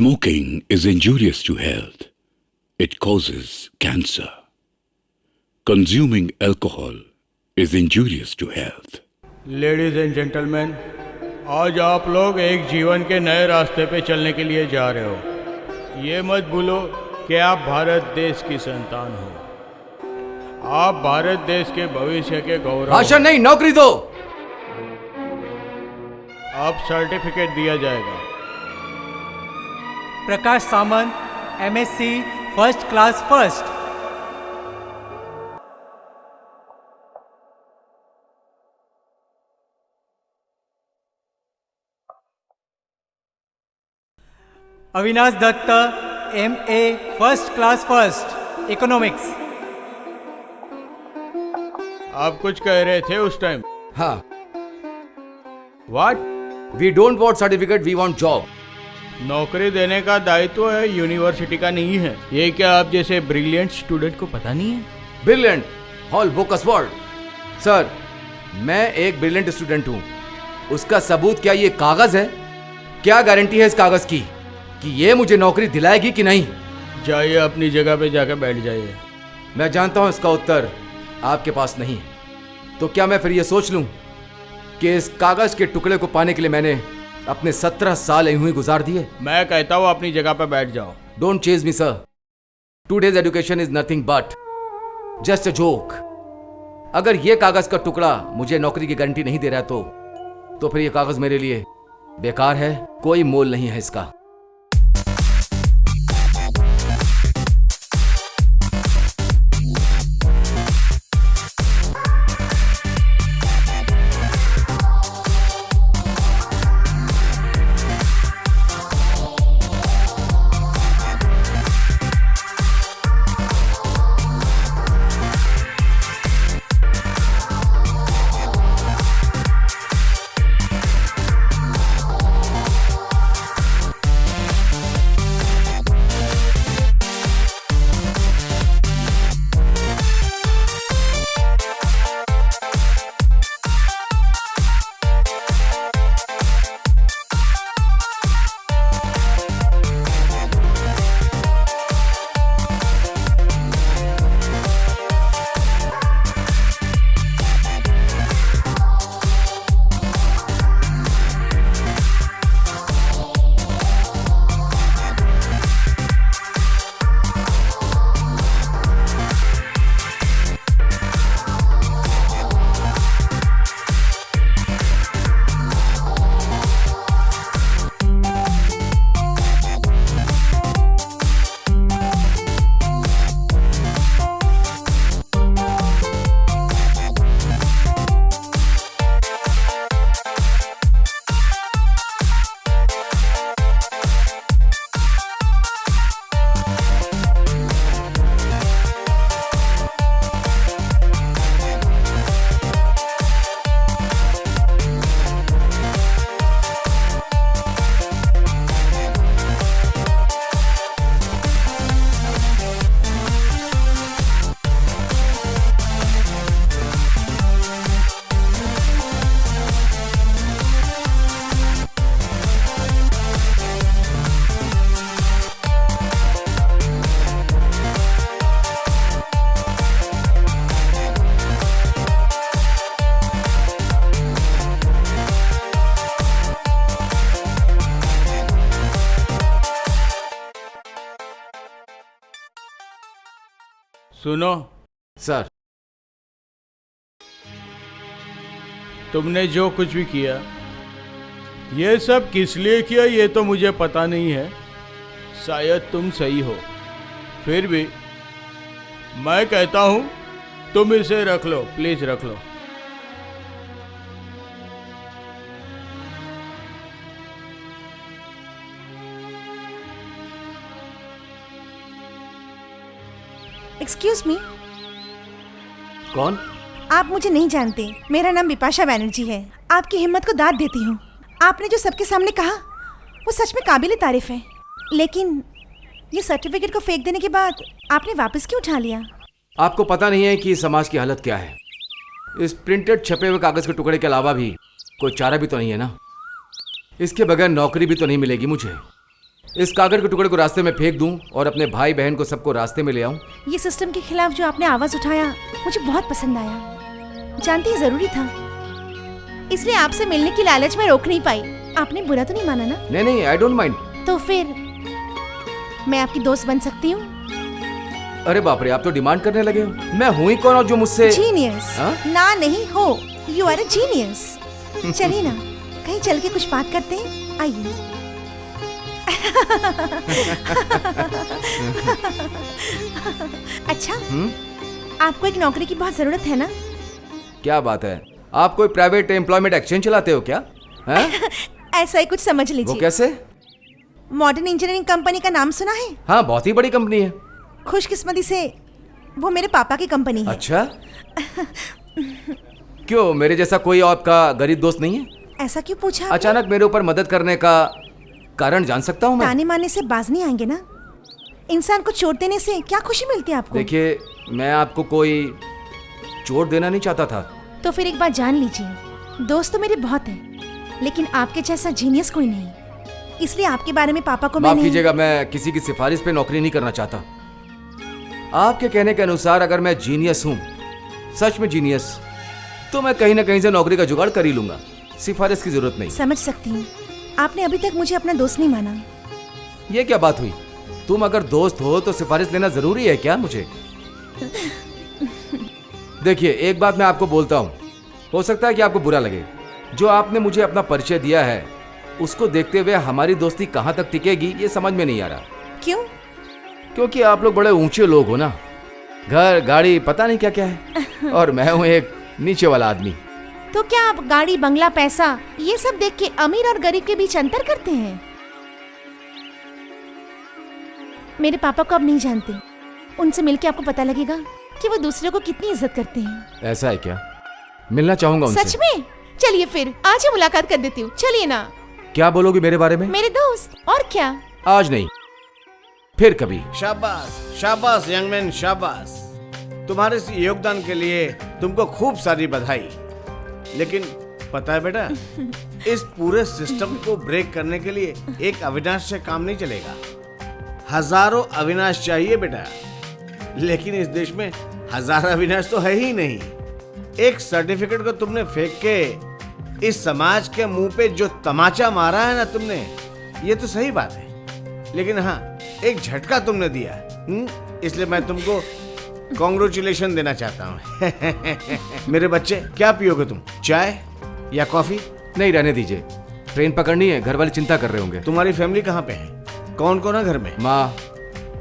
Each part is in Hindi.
Smoking is injurious to health. It causes cancer. Consuming alcohol is injurious to health. Ladies and gentleman, आज आप लोग एक जीवन के नए रास्ते पे चलने के लिए जा रहे हो। ये मत भूलो कि आप भारत देश की संतान हो। आप भारत देश के भविष्य के गौरव। भाषण नहीं, नौकरी दो। अब सर्टिफिकेट दिया जाएगा। Prakash Samant, MSc first class first. Avinash Dutt, MA first class first economics. आप कुछ कह रहे थे उस टाइम। हाँ, what? We don't want certificate, we want job. नौकरी देने का दायित्व है यूनिवर्सिटी का, नहीं है। ये क्या आप जैसे ब्रिलियंट स्टूडेंट को पता नहीं है? Brilliant, hall bogus word. Sir, मैं एक ब्रिलियंट स्टूडेंट हूँ। उसका सबूत क्या ये कागज है? क्या गारंटी है इस कागज की कि ये मुझे नौकरी दिलाएगी कि नहीं? जाइए, अपनी जगह पे जाकर बैठ जाइए। मैं जानता हूँ इसका उत्तर आपके पास नहीं है। तो क्या मैं फिर ये सोच लूँ कि इस कागज के टुकड़े को पाने के लिए मैंने अपने 17 साल यूं ही गुजार दिए? मैं कहता हूँ अपनी जगह पे बैठ जाओ। Don't chase me sir. Today's education is nothing but just a joke. अगर ये कागज का टुकड़ा मुझे नौकरी की गारंटी नहीं दे रहा तो फिर ये कागज मेरे लिए बेकार है, कोई मोल नहीं है इसका। सुनो सर, तुमने जो कुछ भी किया, ये सब किस लिए किया ये तो मुझे पता नहीं है। शायद तुम सही हो, फिर भी मैं कहता हूं तुम इसे रख लो, प्लीज रख लो। Excuse me. कौन? आप मुझे नहीं जानते, मेरा नाम बिपाशा बैनर्जी है। आपकी हिम्मत को दाद देती हूँ। आपने जो सबके सामने कहा वो सच में काबिल तारीफ है, लेकिन ये सर्टिफिकेट को फेंक देने के बाद आपने वापस क्यों उठा लिया? आपको पता नहीं है कि समाज की हालत क्या है। इस प्रिंटेड छपे हुए कागज के टुकड़े के अलावा भी कोई चारा भी तो नहीं है ना। इसके बगैर नौकरी भी तो नहीं मिलेगी मुझे। इस कागज के टुकड़े को रास्ते में फेंक दूं और अपने भाई बहन को सबको रास्ते में ले आऊं? ये सिस्टम के खिलाफ जो आपने आवाज उठाया मुझे बहुत पसंद आया। जानती जरूरी था, इसलिए आपसे मिलने की लालच में रोक नहीं पाई। आपने बुरा तो नहीं माना ना? नहीं नहीं, आई डोंट माइंड। तो फिर मैं आपकी दोस्त बन सकती हूँ? अरे बाप रे, आप तो डिमांड करने लगे हो। मैं हूं ही कौन और जो मुझसे? जीनियस। हाँ? ना नहीं हो, यू आर अ जीनियस। चलिए ना, कहीं चल के कुछ बात करते हैं, आइए। अच्छा, आपको एक नौकरी की बहुत जरूरत है ना? क्या बात है, आप कोई प्राइवेट एम्प्लॉयमेंट एक्सचेंज चलाते हो क्या? ऐसा ही कुछ समझ वो लीजिए। कैसे? मॉडर्न इंजीनियरिंग कंपनी का नाम सुना है? हाँ, बहुत ही बड़ी कंपनी है। खुशकिस्मती से वो मेरे पापा की कंपनी है। अच्छा, क्यों, मेरे जैसा कोई आपका गरीब दोस्त नहीं है? ऐसा क्यों पूछा आपने? अचानक मेरे ऊपर मदद करने का कारण जान सकता हूँ मैं? ताने मारने से बाज नहीं आएंगे ना। इंसान को चोट देने से क्या खुशी मिलती है आपको? देखिए, मैं आपको कोई चोट देना नहीं चाहता था। तो फिर एक बात जान लीजिए, दोस्त तो मेरे बहुत हैं, लेकिन आपके जैसा जीनियस कोई नहीं। इसलिए आपके बारे में पापा को माफ मैंने... कीजिएगा, मैं किसी की सिफारिश पे नौकरी नहीं करना चाहता। आपके कहने के अनुसार अगर मैं जीनियस हूँ, सच में जीनियस, तो मैं कहीं ना कहीं से नौकरी का जुगाड़ कर ही लूंगा। सिफारिश की जरूरत नहीं। समझ सकती हूँ, आपने अभी तक मुझे अपना दोस्त नहीं माना। ये क्या बात हुई? तुम अगर दोस्त हो तो सिफारिश लेना जरूरी है क्या मुझे? देखिए, एक बात मैं आपको बोलता हूँ, हो सकता है कि आपको बुरा लगे। जो आपने मुझे अपना परिचय दिया है, उसको देखते हुए हमारी दोस्ती कहाँ तक टिकेगी ये समझ में नहीं आ रहा। क्यों? क्योंकि आप लोग बड़े ऊंचे लोग हो ना, घर गाड़ी पता नहीं क्या क्या है, और मैं हूँ एक नीचे वाला आदमी। तो क्या आप गाड़ी, बंगला, पैसा ये सब देख के अमीर और गरीब के बीच अंतर करते हैं? मेरे पापा को अब नहीं जानते, उनसे मिलके आपको पता लगेगा कि वो दूसरे को कितनी इज्जत करते हैं। ऐसा है क्या? मिलना चाहूंगा उनसे। सच में? चलिए फिर आज ही मुलाकात कर देती हूँ। चलिए ना। क्या बोलोगी मेरे बारे में? मेरे दोस्त, और क्या। आज नहीं, फिर कभी। शाबाश शाबाश यंग मैन, शाबाश। तुम्हारे इस योगदान के लिए तुमको खूब सारी बधाई। लेकिन पता है बेटा, इस पूरे सिस्टम को ब्रेक करने के लिए एक अविनाश से काम नहीं चलेगा। हजारों अविनाश चाहिए बेटा, लेकिन इस देश में हजार अविनाश तो है ही नहीं। एक सर्टिफिकेट को तुमने फेंक के इस समाज के मुंह पे जो तमाचा मारा है ना तुमने, ये तो सही बात है, लेकिन हाँ, एक झटका तुमने दिया। इसलिए मैं तुमको कॉन्ग्रेचुलेशन देना चाहता हूँ। मेरे बच्चे, क्या पियोगे तुम, चाय या कॉफी? नहीं, रहने दीजिए, ट्रेन पकड़नी है, घर वाले चिंता कर रहे होंगे। तुम्हारी फैमिली कहाँ पे है? कौन कौन है घर में? माँ,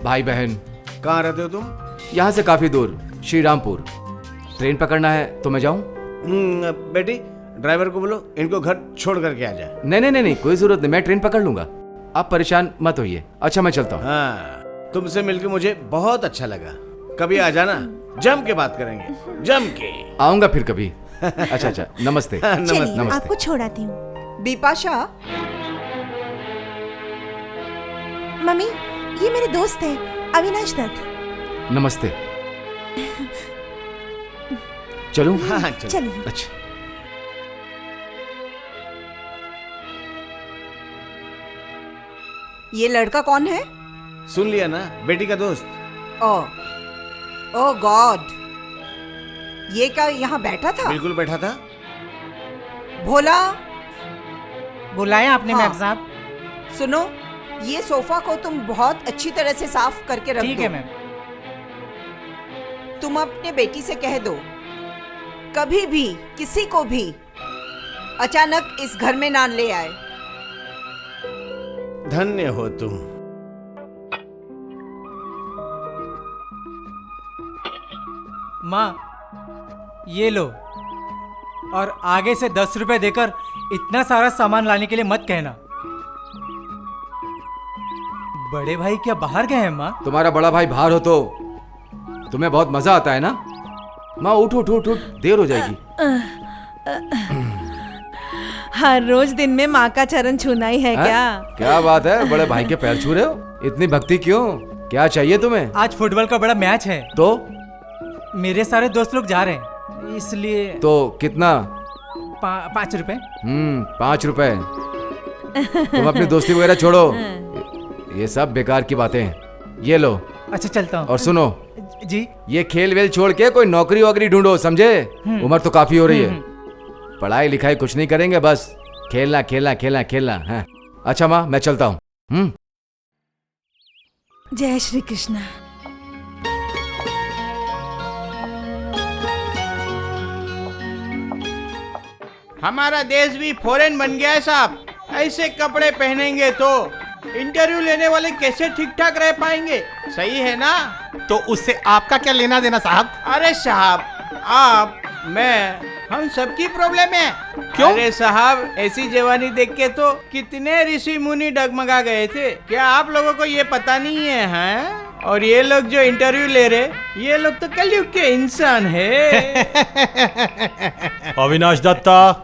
भाई बहन। कहाँ रहते हो तुम? यहाँ से काफी दूर, श्रीरामपुर। ट्रेन पकड़ना है तो मैं जाऊँ? बेटी, ड्राइवर को बोलो इनको घर छोड़ करके आ जाए। नहीं नहीं नहीं, कोई जरूरत नहीं, मैं ट्रेन पकड़ लूंगा, आप परेशान मत होइए। अच्छा, मैं चलता हूँ। हाँ, तुमसे मिलकर मुझे बहुत अच्छा लगा। कभी आ जाना, जम के बात करेंगे, जम के। आऊंगा फिर कभी। अच्छा, नमस्ते। चलिए, नमस्ते। आपको छोड़ आती हूँ। बिपाशा, मम्मी, ये मेरे दोस्त है अविनाश दत्त। नमस्ते। चलूं? हाँ, चलो। चलिए। अच्छा। ये लड़का कौन है? सुन लिया ना, बेटी का दोस्त। ओ गॉड, ये क्या यहाँ बैठा था? बिल्कुल बैठा था। भोला, बुलाया आपने हाँ। मैम साहब? सुनो, ये सोफा को तुम बहुत अच्छी तरह से साफ करके रख दो। ठीक है मैम। तुम अपने बेटी से कह दो, कभी भी किसी को भी अचानक इस घर में ना ले आए। धन्य हो तुम। माँ, ये लो, और आगे से 10 रुपए देकर इतना सारा सामान लाने के लिए मत कहना। बड़े भाई क्या बाहर गए हैं माँ? तुम्हारा बड़ा भाई बाहर हो तो तुम्हें बहुत मजा आता है ना? माँ, उठ उठ उठ उठ, देर हो जाएगी। हर रोज दिन में माँ का चरण छूना ही है क्या? क्या बात है, बड़े भाई के पैर छू रहे हो? इतनी भक्ति क्यों? क्या चाहिए तुम्हें? आज फुटबॉल का बड़ा मैच है, तो मेरे सारे दोस्त लोग जा रहे हैं, इसलिए तो कितना? 5 रुपए। 5 रुपए। तुम अपनी दोस्ती वगैरह छोड़ो, ये सब बेकार की बातें हैं। ये लो अच्छा चलता हूँ। और सुनो, जी। ये खेल वेल छोड़ के कोई नौकरी वोकरी ढूंढो, समझे? उम्र तो काफी हो रही है। पढ़ाई लिखाई कुछ नहीं करेंगे, बस खेलना खेलना खेलना खेलना है। अच्छा माँ, मैं चलता हूँ। जय श्री कृष्णा। हमारा देश भी फॉरेन बन गया है साहब। ऐसे कपड़े पहनेंगे तो इंटरव्यू लेने वाले कैसे ठीक ठाक रह पाएंगे? सही है ना? तो उससे आपका क्या लेना देना साहब? अरे साहब, आप, मैं, हम सबकी प्रॉब्लम है। क्यों? अरे साहब, ऐसी जवानी देख के तो कितने ऋषि मुनि डगमगा गए थे। क्या आप लोगों को ये पता नहीं है? हैं? और ये लोग जो इंटरव्यू ले रहे, ये लोग तो कलयुग के इंसान है। अविनाश दत्ता,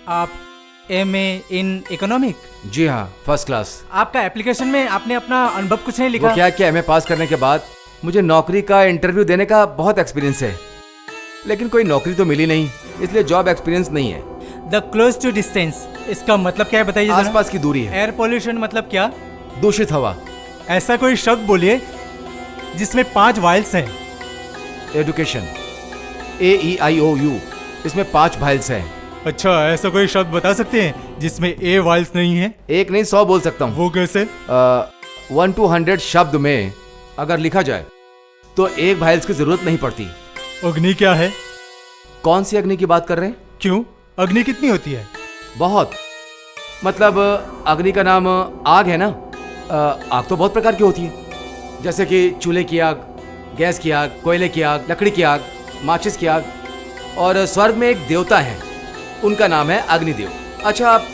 आप MA इन इकोनॉमिक? जी हाँ, फर्स्ट क्लास। आपका एप्लीकेशन में आपने अपना अनुभव कुछ नहीं लिखा? वो क्या कि MA पास करने के बाद मुझे नौकरी का इंटरव्यू देने का बहुत एक्सपीरियंस है, लेकिन कोई नौकरी तो मिली नहीं, इसलिए जॉब एक्सपीरियंस नहीं है। द क्लोज टू डिस्टेंस, इसका मतलब क्या है बताइए जरा? आसपास की दूरी है। एयर पोल्यूशन मतलब क्या? दूषित हवा। ऐसा कोई शब्द बोलिए जिसमें 5 वाइल्स हैं। एजुकेशन, AEIOU, इसमें 5 वाइल्स हैं। अच्छा, ऐसा कोई शब्द बता सकते हैं जिसमें A वाइल्स नहीं है? एक नहीं 100 बोल सकता हूँ। वो कैसे? 1 to 100 शब्द में अगर लिखा जाए तो एक वाइल्स की जरूरत नहीं पड़ती। अग्नि क्या है? कौन सी अग्नि की बात कर रहे हैं? क्यों? अग्नि कितनी होती है? बहुत, मतलब अग्नि का नाम आग है ना। आग तो बहुत प्रकार की होती है, जैसे कि चूल्हे की आग, गैस की आग, कोयले की आग, लकड़ी की आग, माचिस की आग। और स्वर्ग में एक देवता है, उनका नाम है अग्निदेव। अच्छा, आप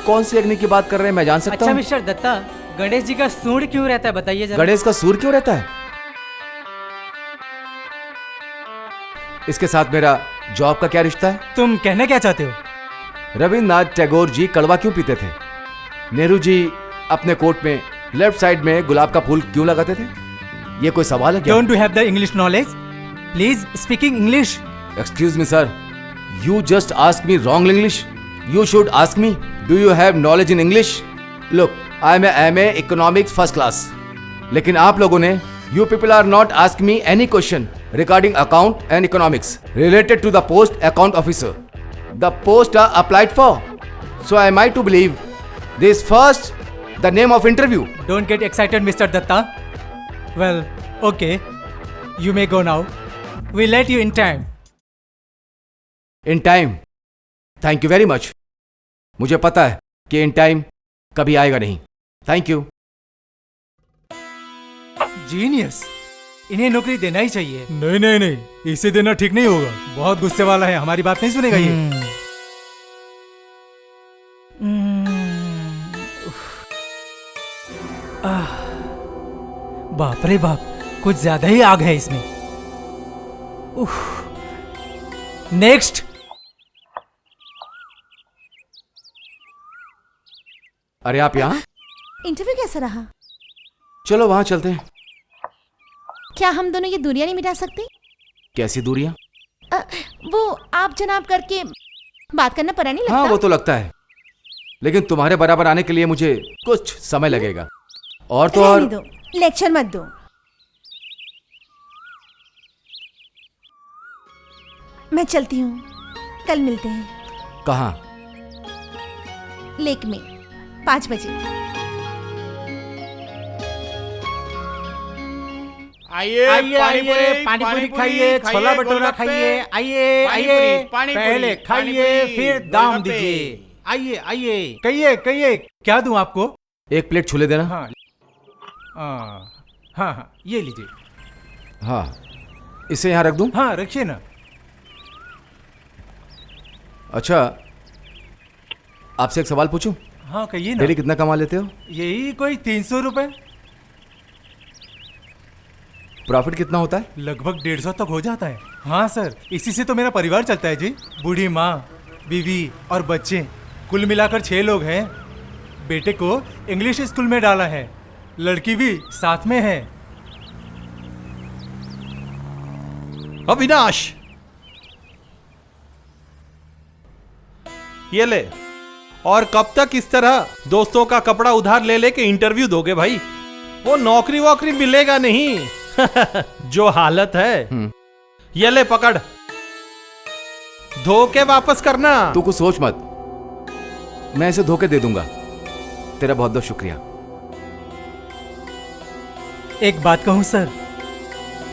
कौन सी अग्नि की बात कर रहे हैं, मैं जान सकता अच्छा हूँ? मिस्टर दत्ता, गणेश जी का सूंड क्यों रहता है बताइए जरा? गणेश का सूर क्यों रहता है? इसके साथ मेरा जॉब का क्या रिश्ता है? तुम कहना क्या चाहते हो? रविन्द्रनाथ टैगोर जी कड़वा क्यों पीते थे? नेहरू जी अपने कोट में लेफ्ट साइड में गुलाब का फूल क्यों लगाते थे? ये कोई सवाल है क्या? Don't you have the English knowledge? Please speaking English. Excuse me sir, you just asked me wrong English. You should ask me, do you have knowledge in English? Look, I am a MA Economics first class. लेकिन आप लोगों ने, you people are not asking me any question regarding account and economics related to the post account officer. The post are applied for. So am I to believe this first, the name of interview? Don't get excited, Mr. Datta. Well, okay. You may go now. We'll let you in time. In time? Thank you very much. मुझे पता है कि इन टाइम कभी आएगा नहीं। Thank you. जीनियस, इन्हें नौकरी देना ही चाहिए। नहीं नहीं नहीं, इसे देना ठीक नहीं होगा। बहुत गुस्से वाला है, हमारी बात नहीं सुनेगा ये। बाप रे बाप, कुछ ज्यादा ही आग है इसमें। नेक्स्ट। अरे आप यहाँ? इंटरव्यू कैसा रहा? चलो वहां चलते हैं। क्या हम दोनों ये दूरियां नहीं मिटा सकते? कैसी दूरियां? वो आप जनाब करके बात करना पड़ा नहीं लगता? हाँ, वो तो लगता है, लेकिन तुम्हारे बराबर आने के लिए मुझे कुछ समय लगेगा। और तो और, रहने दो, लेक्चर मत दो। मैं चलती हूँ, कल मिलते हैं। कहाँ? लेक में 5 बजे। आइए आइए, पानी पूरी खाइए, छोला भटूरा खाइए। आइए आइए, पहले खाइए फिर दाम दीजिए। आइए आइए, कहिए कहिए, क्या दूं आपको? एक प्लेट छोले देना। हाँ हाँ हाँ, ये लीजिए। हाँ, इसे यहाँ रख दूं? हाँ, रखिए ना। अच्छा, आपसे एक सवाल पूछूं? हाँ, कहिए ना। डेली कितना कमा लेते हो? यही कोई 300 रुपए। प्रॉफिट कितना होता है? लगभग 150 तक हो जाता है। हाँ सर, इसी से तो मेरा परिवार चलता है जी। बूढ़ी माँ, बीवी और बच्चे, कुल मिलाकर 6 लोग हैं। बेटे को इंग्लिश स्कूल में डाला है, लड़की भी साथ में है। अविनाश, ये ले। और कब तक इस तरह दोस्तों का कपड़ा उधार ले लेके इंटरव्यू दोगे भाई? वो नौकरी वोकरी मिलेगा नहीं। जो हालत है। ये ले पकड़, धो के वापस करना। तू कुछ सोच मत, मैं इसे धोके दे दूंगा। तेरा बहुत बहुत शुक्रिया। एक बात कहूँ सर,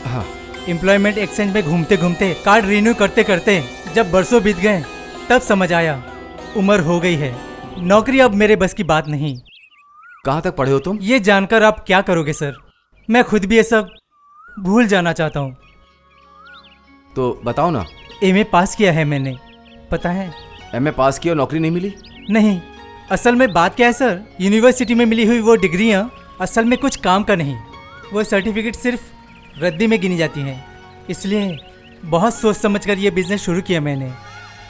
हाँ, एम्प्लॉयमेंट एक्सचेंज में घूमते घूमते कार्ड रिन्यू करते करते जब बरसों बीत गए तब समझ आया उम्र हो गई है, नौकरी अब मेरे बस की बात नहीं। कहाँ तक पढ़े हो तुम? ये जानकर आप क्या करोगे सर, मैं खुद भी ये सब भूल जाना चाहता हूँ। तो बताओ ना। एमए पास किया है मैंने, पता है? एमए पास किया और नौकरी नहीं मिली? नहीं, असल में बात क्या है सर, यूनिवर्सिटी में मिली हुई वो डिग्रियाँ असल में कुछ काम का नहीं, वो सर्टिफिकेट सिर्फ रद्दी में गिनी जाती हैं। इसलिए बहुत सोच समझ कर ये बिजनेस शुरू किया मैंने।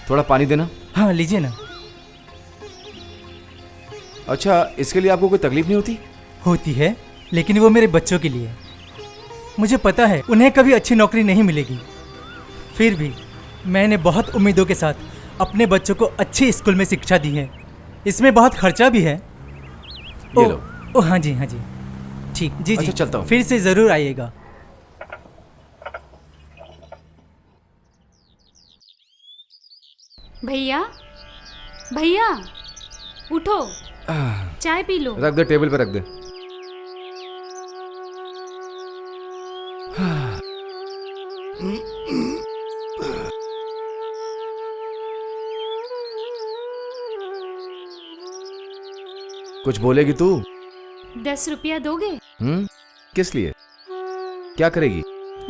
थोड़ा पानी देना। हाँ लीजिए ना। अच्छा, इसके लिए आपको कोई तकलीफ नहीं होती? होती है, लेकिन वो मेरे बच्चों के लिए। मुझे पता है उन्हें कभी अच्छी नौकरी नहीं मिलेगी, फिर भी मैंने बहुत उम्मीदों के साथ अपने बच्चों को अच्छी स्कूल में शिक्षा दी है। इसमें बहुत खर्चा भी है। ये लो। ओ हाँ जी, हाँ जी, ठीक। जी अच्छा, जी, चलता हूँ। फिर से ज़रूर आइएगा। भैया, भैया उठो, चाय पी लो। रख दे, टेबल पे रख दे। कुछ बोलेगी तू? 10 रुपया दोगे? किस लिए? क्या करेगी?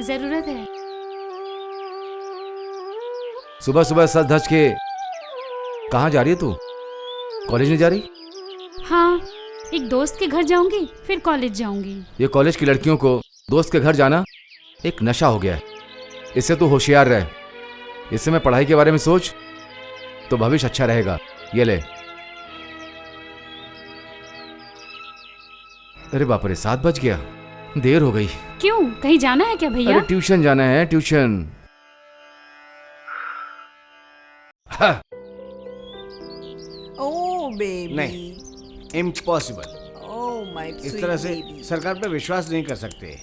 जरूरत है। सुबह सुबह सज धज के कहाँ जा रही है तू? कॉलेज नहीं जा रही? हाँ, एक दोस्त के घर जाऊंगी, फिर कॉलेज जाऊंगी। ये कॉलेज की लड़कियों को दोस्त के घर जाना एक नशा हो गया है। इससे तू होशियार रह। इस समय पढ़ाई के बारे में सोच तो भविष्य अच्छा रहेगा। ये ले। अरे बाप रे, 7 बज गया, देर हो गई। क्यों, कहीं जाना है क्या भैया? अरे ट्यूशन जाना है, ट्यूशन। हाँ। ओह बेबी। नहीं, इम्पॉसिबल। ओह माय इस तरह से सरकार पे विश्वास नहीं कर सकते।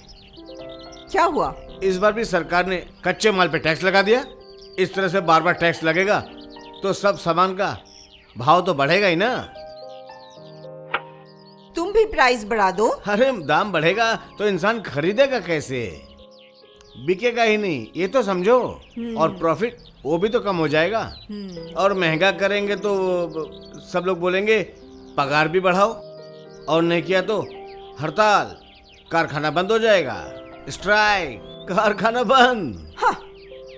क्या हुआ? इस बार भी सरकार ने कच्चे माल पे टैक्स लगा दिया। इस तरह से बार बार टैक्स लगेगा तो सब सामान का भाव तो बढ़ेगा ही ना। तुम भी प्राइस बढ़ा दो। अरे दाम बढ़ेगा तो इंसान खरीदेगा कैसे? बिकेगा ही नहीं, ये तो समझो। और प्रॉफिट वो भी तो कम हो जाएगा। और महंगा करेंगे तो सब लोग बोलेंगे पगार भी बढ़ाओ, और नहीं किया तो हड़ताल, कारखाना बंद हो जाएगा। स्ट्राइक, कारखाना बंद। हाँ,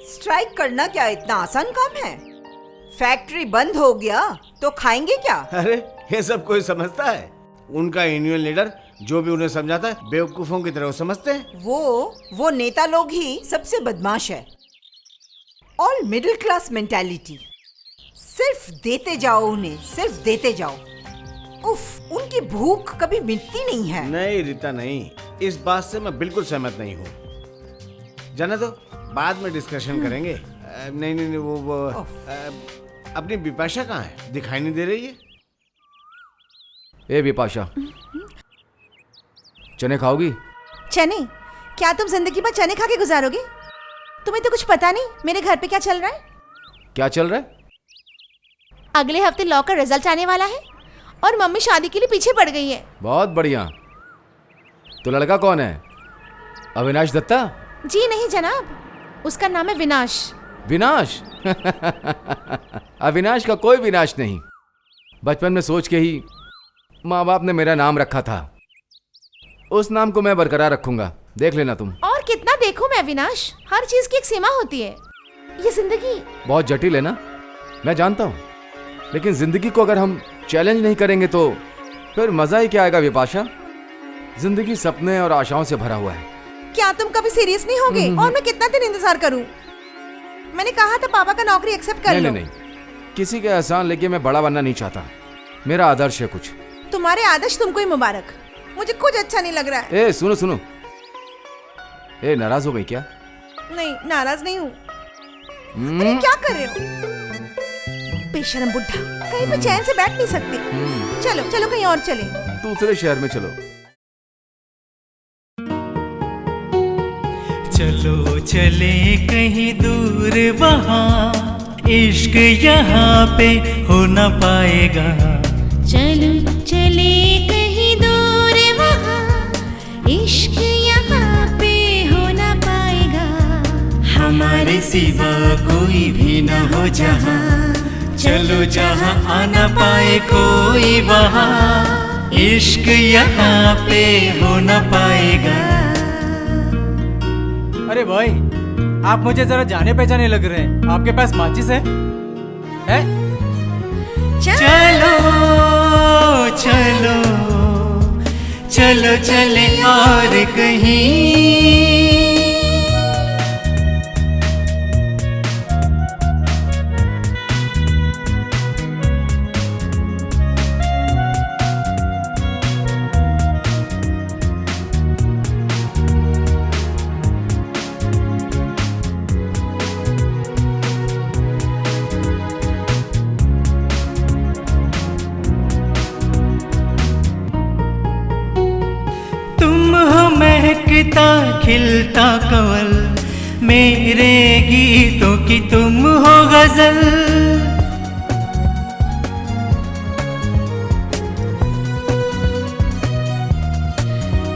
स्ट्राइक करना क्या इतना आसान काम है? फैक्ट्री बंद हो गया तो खाएंगे क्या? अरे ये सब कोई समझता है? उनका यूनियन लीडर जो भी उन्हें समझाता है बेवकूफों की तरह वो समझते हैं। वो नेता लोग ही सबसे बदमाश है। All middle class mentality. सिर्फ देते जाओ उन्हें, सिर्फ देते जाओ। उफ, उनकी भूख कभी मिटती नहीं है। नहीं रीता, नहीं, इस बात से मैं बिल्कुल सहमत नहीं हूँ। जाना तो बाद में डिस्कशन करेंगे। नहीं नहीं नहीं, वो अपनी बिपाशा कहाँ है? दिखाई नहीं दे रही है। ए विपाशा, चने खाओगी? चने? क्या तुम जिंदगी भर चने खा के गुजारोगे? तुम्हें तो कुछ पता नहीं मेरे घर पे क्या चल रहा है। क्या चल रहा है? अगले हफ्ते लॉ का रिजल्ट आने वाला है और मम्मी शादी के लिए पीछे पड़ गई है। बहुत बढ़िया। तो लड़का कौन है? अविनाश दत्ता? जी नहीं जनाब, उसका नाम है विनाश। विनाश? अविनाश का कोई विनाश नहीं। बचपन में सोच के ही माँ बाप ने मेरा नाम रखा था। उस नाम को मैं बरकरार रखूंगा, देख लेना तुम। और कितना देखूं मैं विनाश, हर चीज की एक सीमा होती है। ये जिंदगी बहुत जटिल है ना, मैं जानता हूँ, लेकिन जिंदगी को अगर हम चैलेंज नहीं करेंगे तो फिर मजा ही क्या आएगा विपाशा? जिंदगी सपने और आशाओं से भरा हुआ है। क्या तुम कभी सीरियस नहीं होगे? और मैं कितना दिन इंतजार करूं? मैंने कहा था पापा का नौकरी एक्सेप्ट कर लो। नहीं, किसी के एहसान लेके मैं बड़ा बनना नहीं चाहता। मेरा आदर्श है कुछ। तुम्हारे आदर्श तुमको ही मुबारक, मुझे कुछ अच्छा नहीं लग रहा है। ए सुनो, ए नाराज हो गई क्या? नहीं, नाराज नहीं हूँ। अरे क्या कर रहे हो? बेशरम बुढ़ा, कहीं पे चैन से बैठ नहीं सकते। चलो चलो कहीं और चले। दूसरे शहर में चलो। चलो चले कहीं दूर वहाँ, इश्क यहाँ पे हो न पाएगा। चलो चले कहीं दूर वहाँ, इश्क यहाँ पे हो ना पाएगा। हमारे सिवा कोई भी न हो जहाँ, चलो जहाँ आ न पाए कोई वहाँ, इश्क यहाँ पे हो न पाएगा। अरे भाई, आप मुझे जरा जाने पहचाने लग रहे हैं। आपके पास माचिस है? चलो चलो चलो चले और कहीं। महकता खिलता कंवल, मेरे गीतों की तुम हो गजल।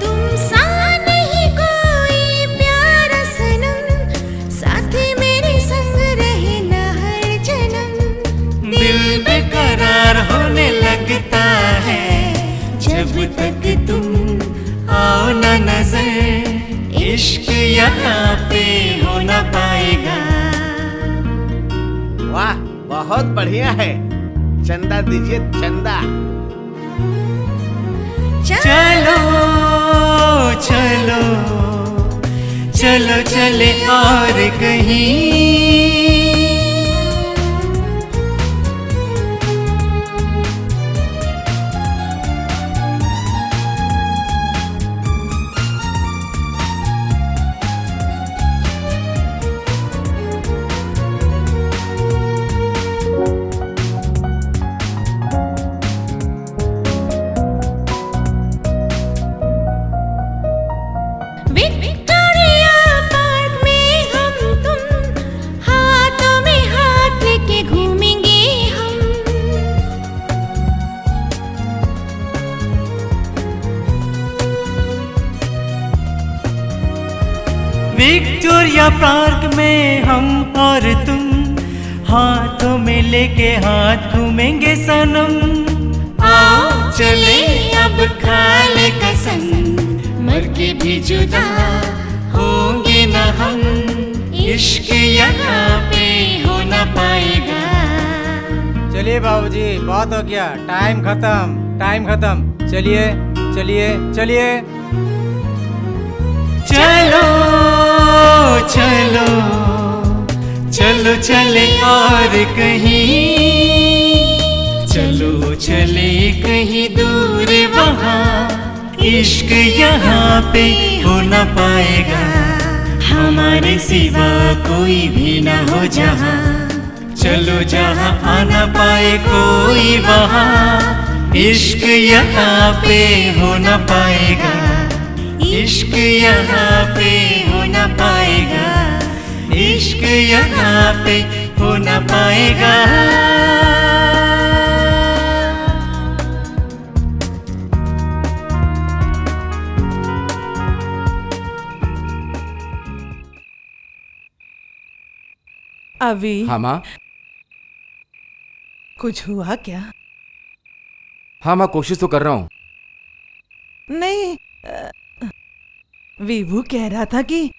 तुम सा नहीं कोई प्यारा सनम, साथी मेरे संग रहे ना हर जन्म। दिल बेकरार होने लगता है जब तक तुम आओ न नजर, इश्क यहाँ पे हो न पाएगा। वाह, बहुत बढ़िया है। चंदा दीजिए, चंदा। चलो चलो चलो चले और कहीं। विक्टोरिया पार्क में हम तुम, हाथों में हाथ लेके घूमेंगे हम। विक्टोरिया पार्क में हम और तुम, हाथों में लेके हाथ घूमेंगे सनम। आओ चले अब खा ले कसम, मर के भी जुदा होंगे न हम, इश्क यहाँ पे हो न पाएगा। चलिए बाबूजी, बहुत हो गया। टाइम खत्म, टाइम खत्म। चलिए चलिए चलिए। चलो चलो चलो चले और कहीं। चलो चले कहीं दूर वहाँ, इश्क यहाँ पे हो न पाएगा। हमारे सिवा कोई भी न हो जहाँ, चलो जहाँ आ न पाए कोई वहाँ, इश्क यहाँ पे हो न पाएगा। इश्क यहाँ पे हो न पाएगा, इश्क यहाँ पे हो न पाएगा। अभी हाँ माँ। कुछ हुआ क्या? हाँ माँ, कोशिश तो कर रहा हूँ। नहीं, विभू कह रहा था कि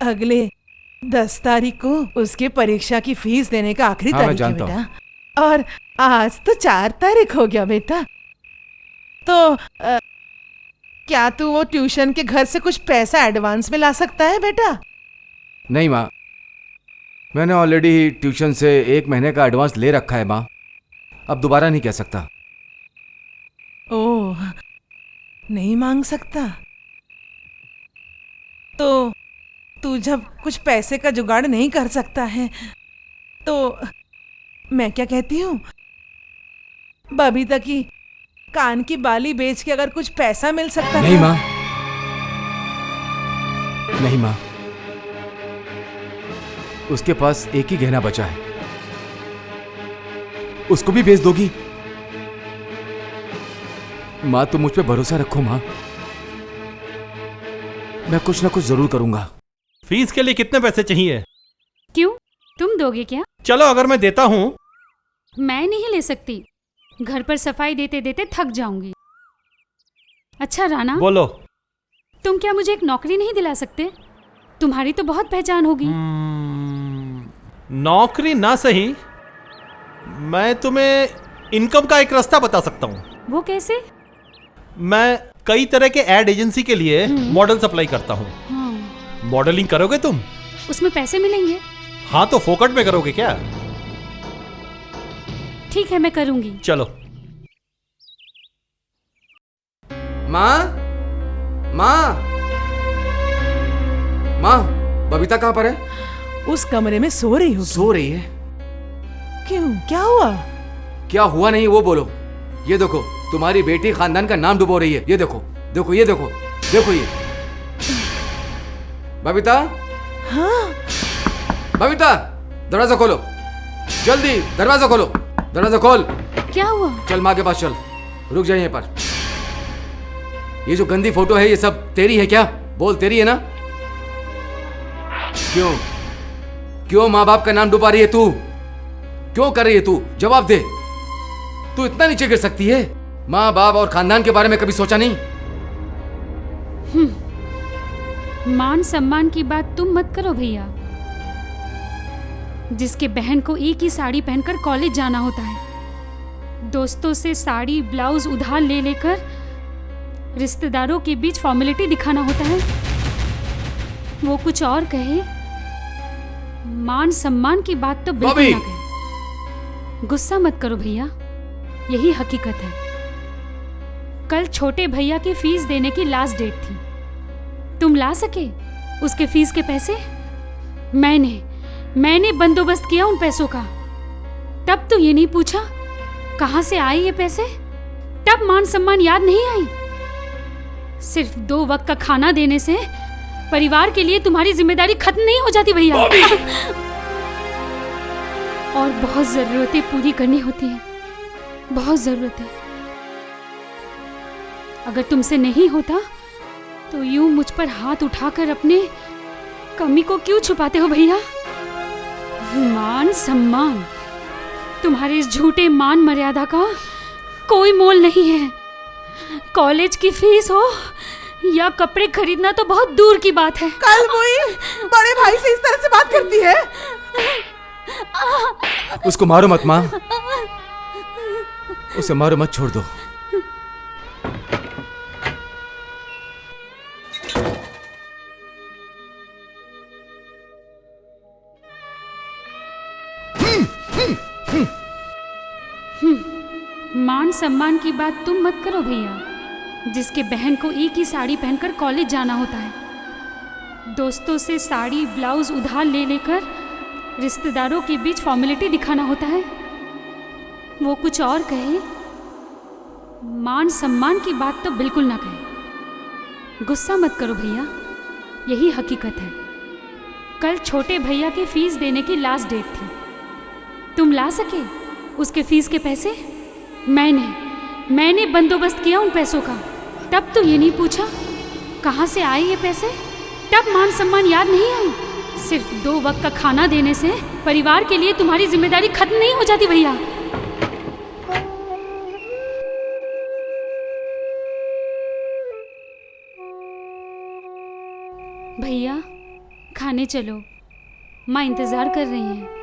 अगले 10 तारीख को उसके परीक्षा की फीस देने का आखिरी हाँ, मैं तारीख है जानता हूँ। बेटा। और आज तो 4 तारीख हो गया बेटा। तो क्या तू वो ट्यूशन के घर से कुछ पैसा एडवांस में ला सकता है बेटा? नहीं माँ, मैंने ऑलरेडी ट्यूशन से 1 महीने का एडवांस ले रखा है माँ। अब दोबारा नहीं कह सकता। ओह, नहीं मांग सकता? तो तू जब कुछ पैसे का जुगाड़ नहीं कर सकता है तो मैं क्या कहती हूँ, बबीता की कान की बाली बेच के अगर कुछ पैसा मिल सकता नहीं था। माँ, नहीं माँ, उसके पास एक ही गहना बचा है, उसको भी बेच दोगी? माँ तुम मुझ पे भरोसा रखो माँ, मैं कुछ ना कुछ जरूर करूंगा। फीस के लिए कितने पैसे चाहिए? क्यों, तुम दोगे क्या? चलो अगर मैं देता हूँ। मैं नहीं ले सकती, घर पर सफाई देते देते थक जाऊंगी। अच्छा राणा, बोलो। तुम क्या मुझे एक नौकरी नहीं दिला सकते? तुम्हारी तो बहुत पहचान होगी। नौकरी ना सही, मैं तुम्हें इनकम का एक रास्ता बता सकता हूँ। वो कैसे? मैं कई तरह के एड एजेंसी के लिए मॉडल सप्लाई करता हूँ। हाँ। मॉडलिंग करोगे तुम? उसमें पैसे मिलेंगे? हाँ तो फोकट में करोगे क्या? ठीक है, मैं करूंगी। चलो। माँ, माँ, माँ, बबीता कहाँ पर है? उस कमरे में सो रही हो। सो रही है? क्यों, क्या हुआ? क्या हुआ नहीं वो बोलो। ये देखो, तुम्हारी बेटी खानदान का नाम डुबो रही है। ये देखो, देखो, ये देखो, देखो ये। बबीता, हाँ। बबीता, दरवाजा खोलो, जल्दी दरवाजा खोलो, दरवाजा खोल। क्या हुआ? चल माँ के पास चल, रुक जा यहीं पर। ये जो गंदी फोटो है ये सब तेरी है क्या? बोल, तेरी है ना? क्यों, क्यों माँ बाप का नाम डुबा रही है तू? क्यों कर रही है तू? जवाब दे। तू इतना नीचे गिर सकती है? माँ बाप और खानदान के बारे में कभी सोचा नहीं? मान सम्मान की बात तुम मत करो भैया। जिसके बहन को एक ही साड़ी पहनकर कॉलेज जाना होता है, दोस्तों से साड़ी ब्लाउज उधार ले लेकर रिश्तेदारों के बीच फॉर्मेलिटी दिखाना होता है, वो कुछ और कहे, मान सम्मान की बात तो बिल्कुल ना कहे। गुस्सा मत करो भैया, यही हकीकत है। कल छोटे भैया की फीस देने की लास्ट डेट थी। तुम ला सके उसके फीस के पैसे? मैंने बंदोबस्त किया उन पैसों का। तब तो ये नहीं पूछा कहां से आए ये पैसे? तब मान सम्मान याद नहीं आई? सिर्फ 2 वक्त का खाना देने से परिवार के लिए तुम्हारी जिम्मेदारी खत्म नहीं हो जाती भैया। और बहुत जरूरतें पूरी करनी होती हैं, बहुत जरूरतें। अगर तुमसे नहीं होता तो यूं मुझ पर हाथ उठाकर अपने कमी को क्यों छुपाते हो भैया? मान सम्मान, तुम्हारे इस झूठे मान मर्यादा का कोई मोल नहीं है। कॉलेज की फीस हो या कपड़े खरीदना तो बहुत दूर की बात है। कल वही बड़े भाई से इस तरह से बात करती है। उसको मारो मत माँ, उसे मारो मत, छोड़ दो। मान सम्मान की बात तुम मत करो भैया। जिसके बहन को एक ही साड़ी पहनकर कॉलेज जाना होता है, दोस्तों से साड़ी ब्लाउज उधार ले लेकर रिश्तेदारों के बीच फॉर्मेलिटी दिखाना होता है, वो कुछ और कहे, मान सम्मान की बात तो बिल्कुल ना कहे। गुस्सा मत करो भैया, यही हकीकत है। कल छोटे भैया की फीस देने की लास्ट डेट थी। तुम ला सके उसके फीस के पैसे? मैंने बंदोबस्त किया उन पैसों का। तब तो ये नहीं पूछा कहाँ से आए ये पैसे? तब मान सम्मान याद नहीं आई? सिर्फ 2 वक्त का खाना देने से परिवार के लिए तुम्हारी जिम्मेदारी खत्म नहीं हो जाती भैया। भैया खाने चलो, माँ इंतजार कर रही हैं।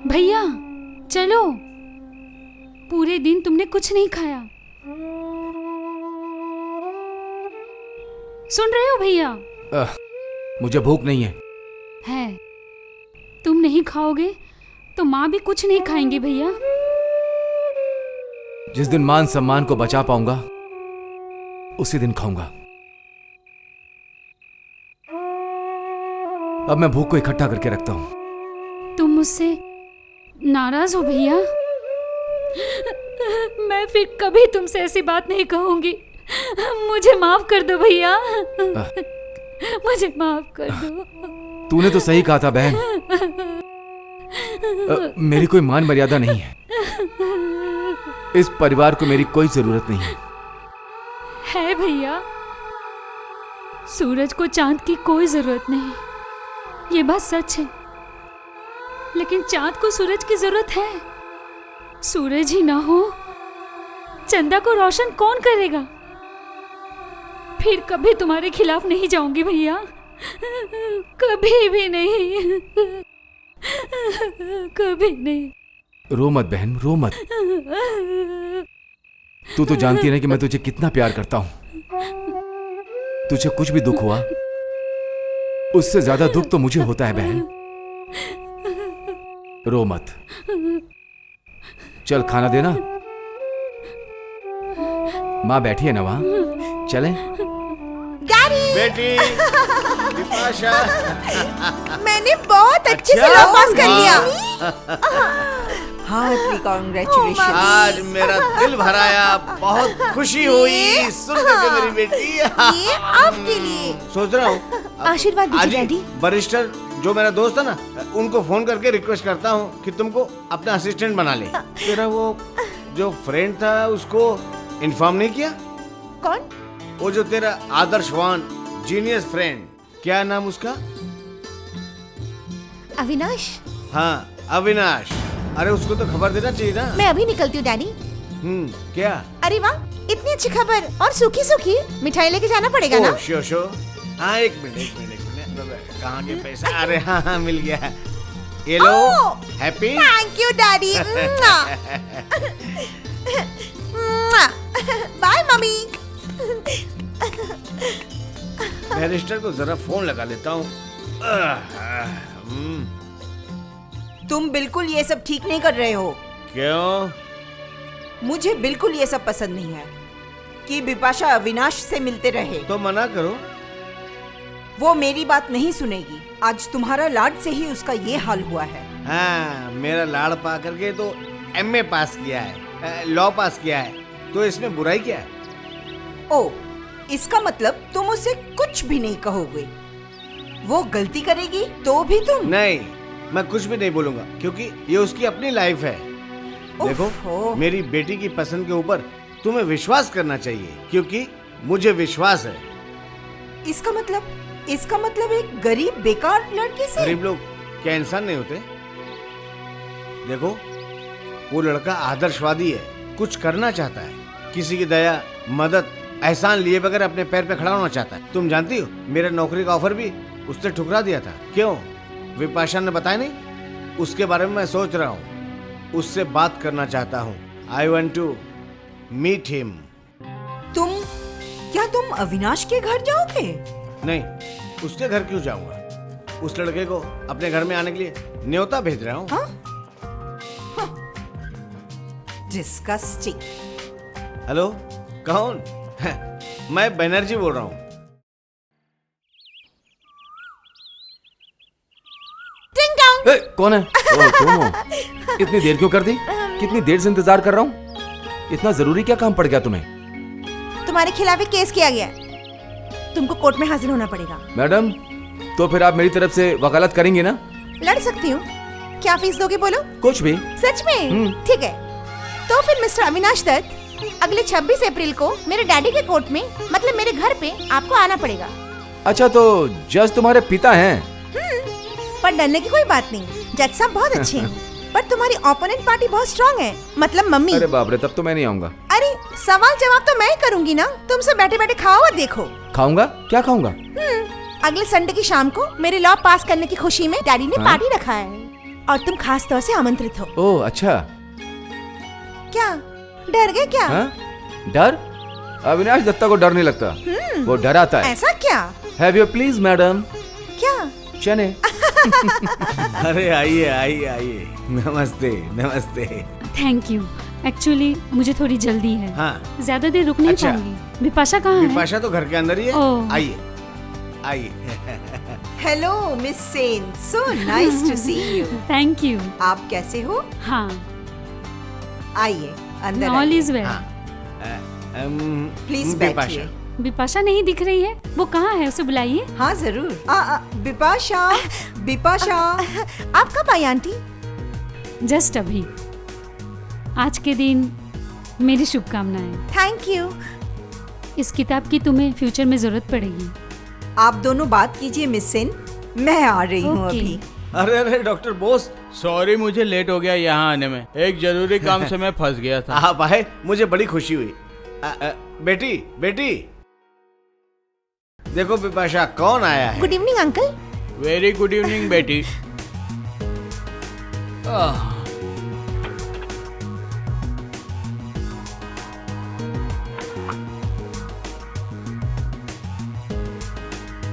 भैया चलो, पूरे दिन तुमने कुछ नहीं खाया। सुन रहे हो भैया? मुझे भूख नहीं है। है, तुम नहीं खाओगे तो माँ भी कुछ नहीं खाएंगे भैया। जिस दिन मान सम्मान को बचा पाऊंगा उसी दिन खाऊंगा। अब मैं भूख को इकट्ठा करके रखता हूँ। तुम मुझसे नाराज हो भैया? मैं फिर कभी तुमसे ऐसी बात नहीं कहूंगी। मुझे माफ कर दो भैया, मुझे माफ कर दो। तूने तो सही कहा था बहन। मेरी कोई मान मर्यादा नहीं है। इस परिवार को मेरी कोई जरूरत नहीं है। है भैया, सूरज को चांद की कोई जरूरत नहीं, ये बात सच है। लेकिन चांद को सूरज की जरूरत है। सूरज ही ना हो, चंदा को रोशन कौन करेगा? फिर कभी तुम्हारे खिलाफ नहीं जाऊंगी भैया, कभी भी नहीं, कभी नहीं। रो मत बहन, रो मत। तू तो जानती है कि मैं तुझे कितना प्यार करता हूं। तुझे कुछ भी दुख हुआ, उससे ज्यादा दुख तो मुझे होता है बहन। रो मत। चल खाना देना। माँ बैठी है ना वहां, चलें? बेटी बिपाशा, मैंने बहुत अच्छे से लॉ पास कर लिया। Heartily congratulation. आज मेरा दिल भराया, बहुत खुशी हुई सुन करके मेरी बेटी। ये आपके लिए। सोच रहा हूँ आशीर्वाद दीजिए आज ही डैडी। बरिस्टर जो मेरा दोस्त है ना, उनको फोन करके रिक्वेस्ट करता हूँ कि तुमको अपना असिस्टेंट बना ले। तेरा वो जो फ्रेंड था उसको इन्फॉर्म नहीं किया? कौन? वो जो तेरा आदर्शवान जीनियस फ्रेंड, क्या नाम उसका? अविनाश। हाँ अविनाश। अरे उसको तो खबर देना चाहिए ना। मैं अभी निकलती हूँ डैडी। क्या? अरे वाह, इतनी अच्छी खबर और सूखी सूखी मिठाई लेके जाना पड़ेगा ना? Sure sure. हाँ एक मिनट। कहाँ के पैसा? अरे हाँ मिल गया। ये लो, happy. Thank you daddy. Bye mummy. Barrister को जरा फोन लगा लेता हूँ। तुम बिल्कुल ये सब ठीक नहीं कर रहे हो। क्यों? मुझे बिल्कुल ये सब पसंद नहीं है कि बिपाशा अविनाश से मिलते रहे। तो मना करो। वो मेरी बात नहीं सुनेगी। आज तुम्हारा लाड से ही उसका ये हाल हुआ है। हाँ मेरा लाड़ पा करके तो एमए पास किया है, लॉ पास किया है, तो इसमें बुराई क्या है? ओ, इसका मतलब तुम उसे कुछ भी नहीं कहोगे। वो गलती करेगी तो भी तुम? नहीं, मैं कुछ भी नहीं बोलूंगा क्योंकि ये उसकी अपनी लाइफ है। देखो मेरी बेटी की पसंद के ऊपर तुम्हें विश्वास करना चाहिए क्योंकि मुझे विश्वास है। इसका मतलब एक गरीब बेकार लड़के से? गरीब लोग क्या इंसान नहीं होते? देखो वो लड़का आदर्शवादी है, कुछ करना चाहता है, किसी की दया, मदद, एहसान लिए बगैर अपने पैर पे खड़ा होना चाहता है। तुम जानती हो मेरा नौकरी का ऑफर भी उसने ठुकरा दिया था। क्यों? विपाशा ने बताया नहीं? उसके बारे में मैं सोच रहा हूँ, उससे बात करना चाहता हूँ। I want to meet him. तुम अविनाश के घर जाओगे? नहीं, उसके घर क्यों जाऊंगा? उस लड़के को अपने घर में आने के लिए न्योता भेज रहा हूँ। डिस्गस्टिंग। हेलो, कौन? मैं बनर्जी बोल रहा हूँ। कौन है? ओ, तुम हो। इतनी देर क्यों कर दी? कितनी देर से इंतजार कर रहा हूँ। इतना जरूरी क्या काम पड़ गया तुम्हें? तुम्हारे खिलाफ एक केस किया गया है, तुमको कोर्ट में हाजिर होना पड़ेगा। मैडम, तो फिर आप मेरी तरफ से वकालत करेंगे ना? लड़ सकती हूँ। क्या फीस दोगे बोलो? कुछ भी। सच में? ठीक है, तो फिर मिस्टर अविनाश दत्त अगले 26 अप्रैल को मेरे डैडी के कोर्ट में, मतलब मेरे घर पे आपको आना पड़ेगा। अच्छा, तो जज तुम्हारे पिता हैं? पर डरने की कोई बात नहीं, जज साहब बहुत अच्छे हैं। पर तुम्हारी ओपोनेंट पार्टी बहुत स्ट्रांग है, मतलब मम्मी। अरे बाप रे, तब तो मैं नहीं आऊंगा। अरे सवाल जवाब तो मैं ही करूंगी ना, तुमसे बैठे बैठे खाओ और देखो। खाऊंगा? क्या खाऊंगा? अगले संडे की शाम को मेरे लॉ पास करने की खुशी में डैडी ने पार्टी रखा है और तुम खास तौर से आमंत्रित हो। ओह अच्छा। क्या डर गए क्या? डर? अविनाश दत्ता को डर नहीं लगता, वो डराता है। ऐसा क्या? Have you please madam. क्या? चने। अरे आइए आइए आइए, नमस्ते नमस्ते। Thank you. एक्चुअली मुझे थोड़ी जल्दी है। हाँ। ज्यादा देर रुक नहीं पाऊंगी। विपाशा कहाँ है? विपाशा तो घर के अंदर ही है। ओह। आइए आइए। Hello Miss Sen, so nice to see you. Thank you. आप कैसे हो? हाँ, आइए अंदर ऑल आइए। Is well. प्लीज बिपाशा। बैठिए। बिपाशा नहीं दिख रही है, वो कहाँ है? उसे बुलाइए। हाँ जरूर। बिपाशा, बिपाशा। आप कब आई आंटी? जस्ट अभी। आज के दिन मेरी शुभकामनाएं। Thank you. इस किताब की तुम्हें फ्यूचर में जरूरत पड़ेगी। आप दोनों बात कीजिए मिस सेन, मैं आ रही हूँ ओके। अभी। अरे अरे डॉक्टर बोस, सॉरी मुझे लेट हो गया यहाँ आने में, एक जरूरी काम से मैं फंस गया था। आप आए, मुझे बड़ी खुशी हुई। बेटी बेटी, देखो बिपाशा कौन आया है। Good evening uncle. Very good evening बेटी।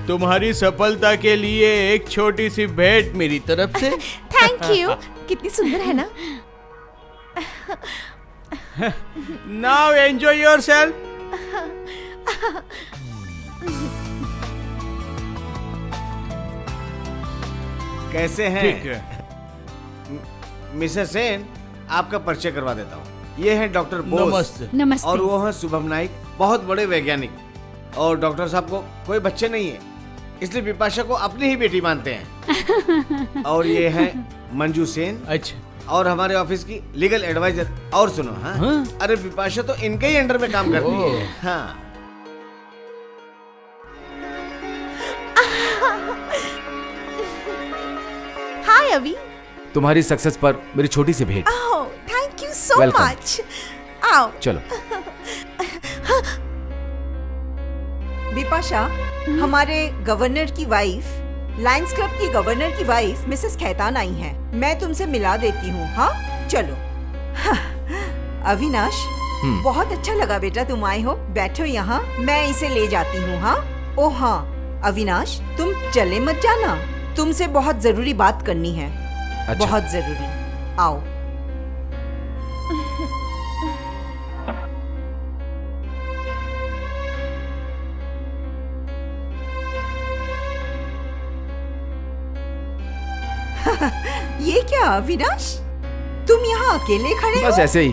तुम्हारी सफलता के लिए एक छोटी सी भेंट मेरी तरफ से। Thank you. कितनी सुंदर है ना। Now enjoy yourself. कैसे हैं? ठीक है। मिसेस सेन, आपका परिचय करवा देता हूँ। ये हैं डॉक्टर बोस। नमस्ते। नमस्ते। और वो हैं शुभम नाइक, बहुत बड़े वैज्ञानिक। और डॉक्टर साहब को कोई बच्चे नहीं है, इसलिए बिपाशा को अपनी ही बेटी मानते हैं। और ये हैं मंजू सेन। अच्छा। और हमारे ऑफिस की लीगल एडवाइजर। और सुनो, हाँ? अरे बिपाशा तो इनके ही अंडर में काम करती है। हाँ। हाय अभी। तुम्हारी सक्सेस पर मेरी छोटी सी भेंट। Oh thank you so Welcome. Much. आओ। चलो। बिपाशा, हमारे गवर्नर की वाइफ, लायंस क्लब की गवर्नर की वाइफ मिसेस खैतान आई हैं। मैं तुमसे मिला देती हूँ। हाँ चलो। हाँ, अविनाश, बहुत अच्छा लगा बेटा तुम आए हो। बैठो यहाँ, मैं इसे ले जाती हूँ। हाँ। ओह हाँ अविनाश, तुम चले मत जाना, तुमसे बहुत जरूरी बात करनी है। अच्छा। बहुत जरूरी। आओ। ये क्या अविनाश, तुम यहाँ अकेले खड़े हो? बस ऐसे ही।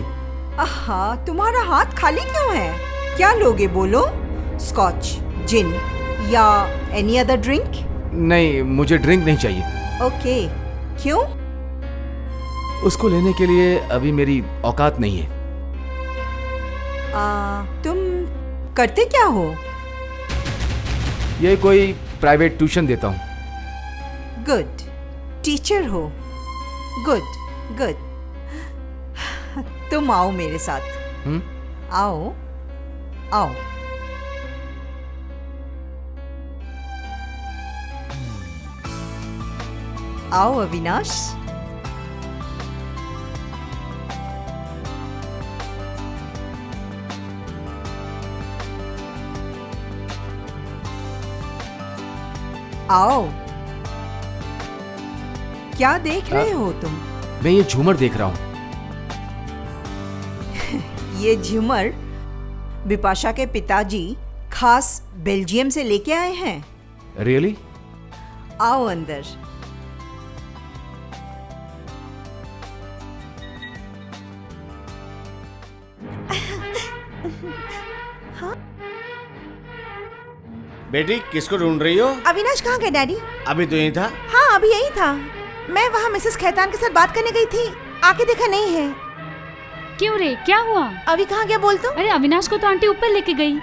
आहा, तुम्हारा हाथ खाली क्यों है? क्या लोगे बोलो? स्कॉच, जिन या एनी अदर ड्रिंक? नहीं, मुझे ड्रिंक नहीं चाहिए। ओके, क्यों? उसको लेने के लिए अभी मेरी औकात नहीं है। तुम करते क्या हो? ये कोई प्राइवेट ट्यूशन देता हूँ। गुड, टीचर हो। Good good. तुम आओ मेरे साथ। आओ आओ। आओ अविनाश। आओ। क्या देख रहे हो तुम? मैं ये झूमर देख रहा हूँ। ये झूमर बिपाशा के पिताजी खास बेल्जियम से लेके आए हैं। रियली? आओ अंदर। बेटी किसको ढूंढ रही हो? अविनाश कहाँ गए डैडी? अभी तो यहीं था। हाँ अभी यही था। मैं वहाँ मिसेस खैतान के साथ बात करने गई थी, आके देखा नहीं है। क्यों रे, क्या हुआ? अभी कहाँ गया बोल तो? अरे अविनाश को तो आंटी ऊपर लेके गई।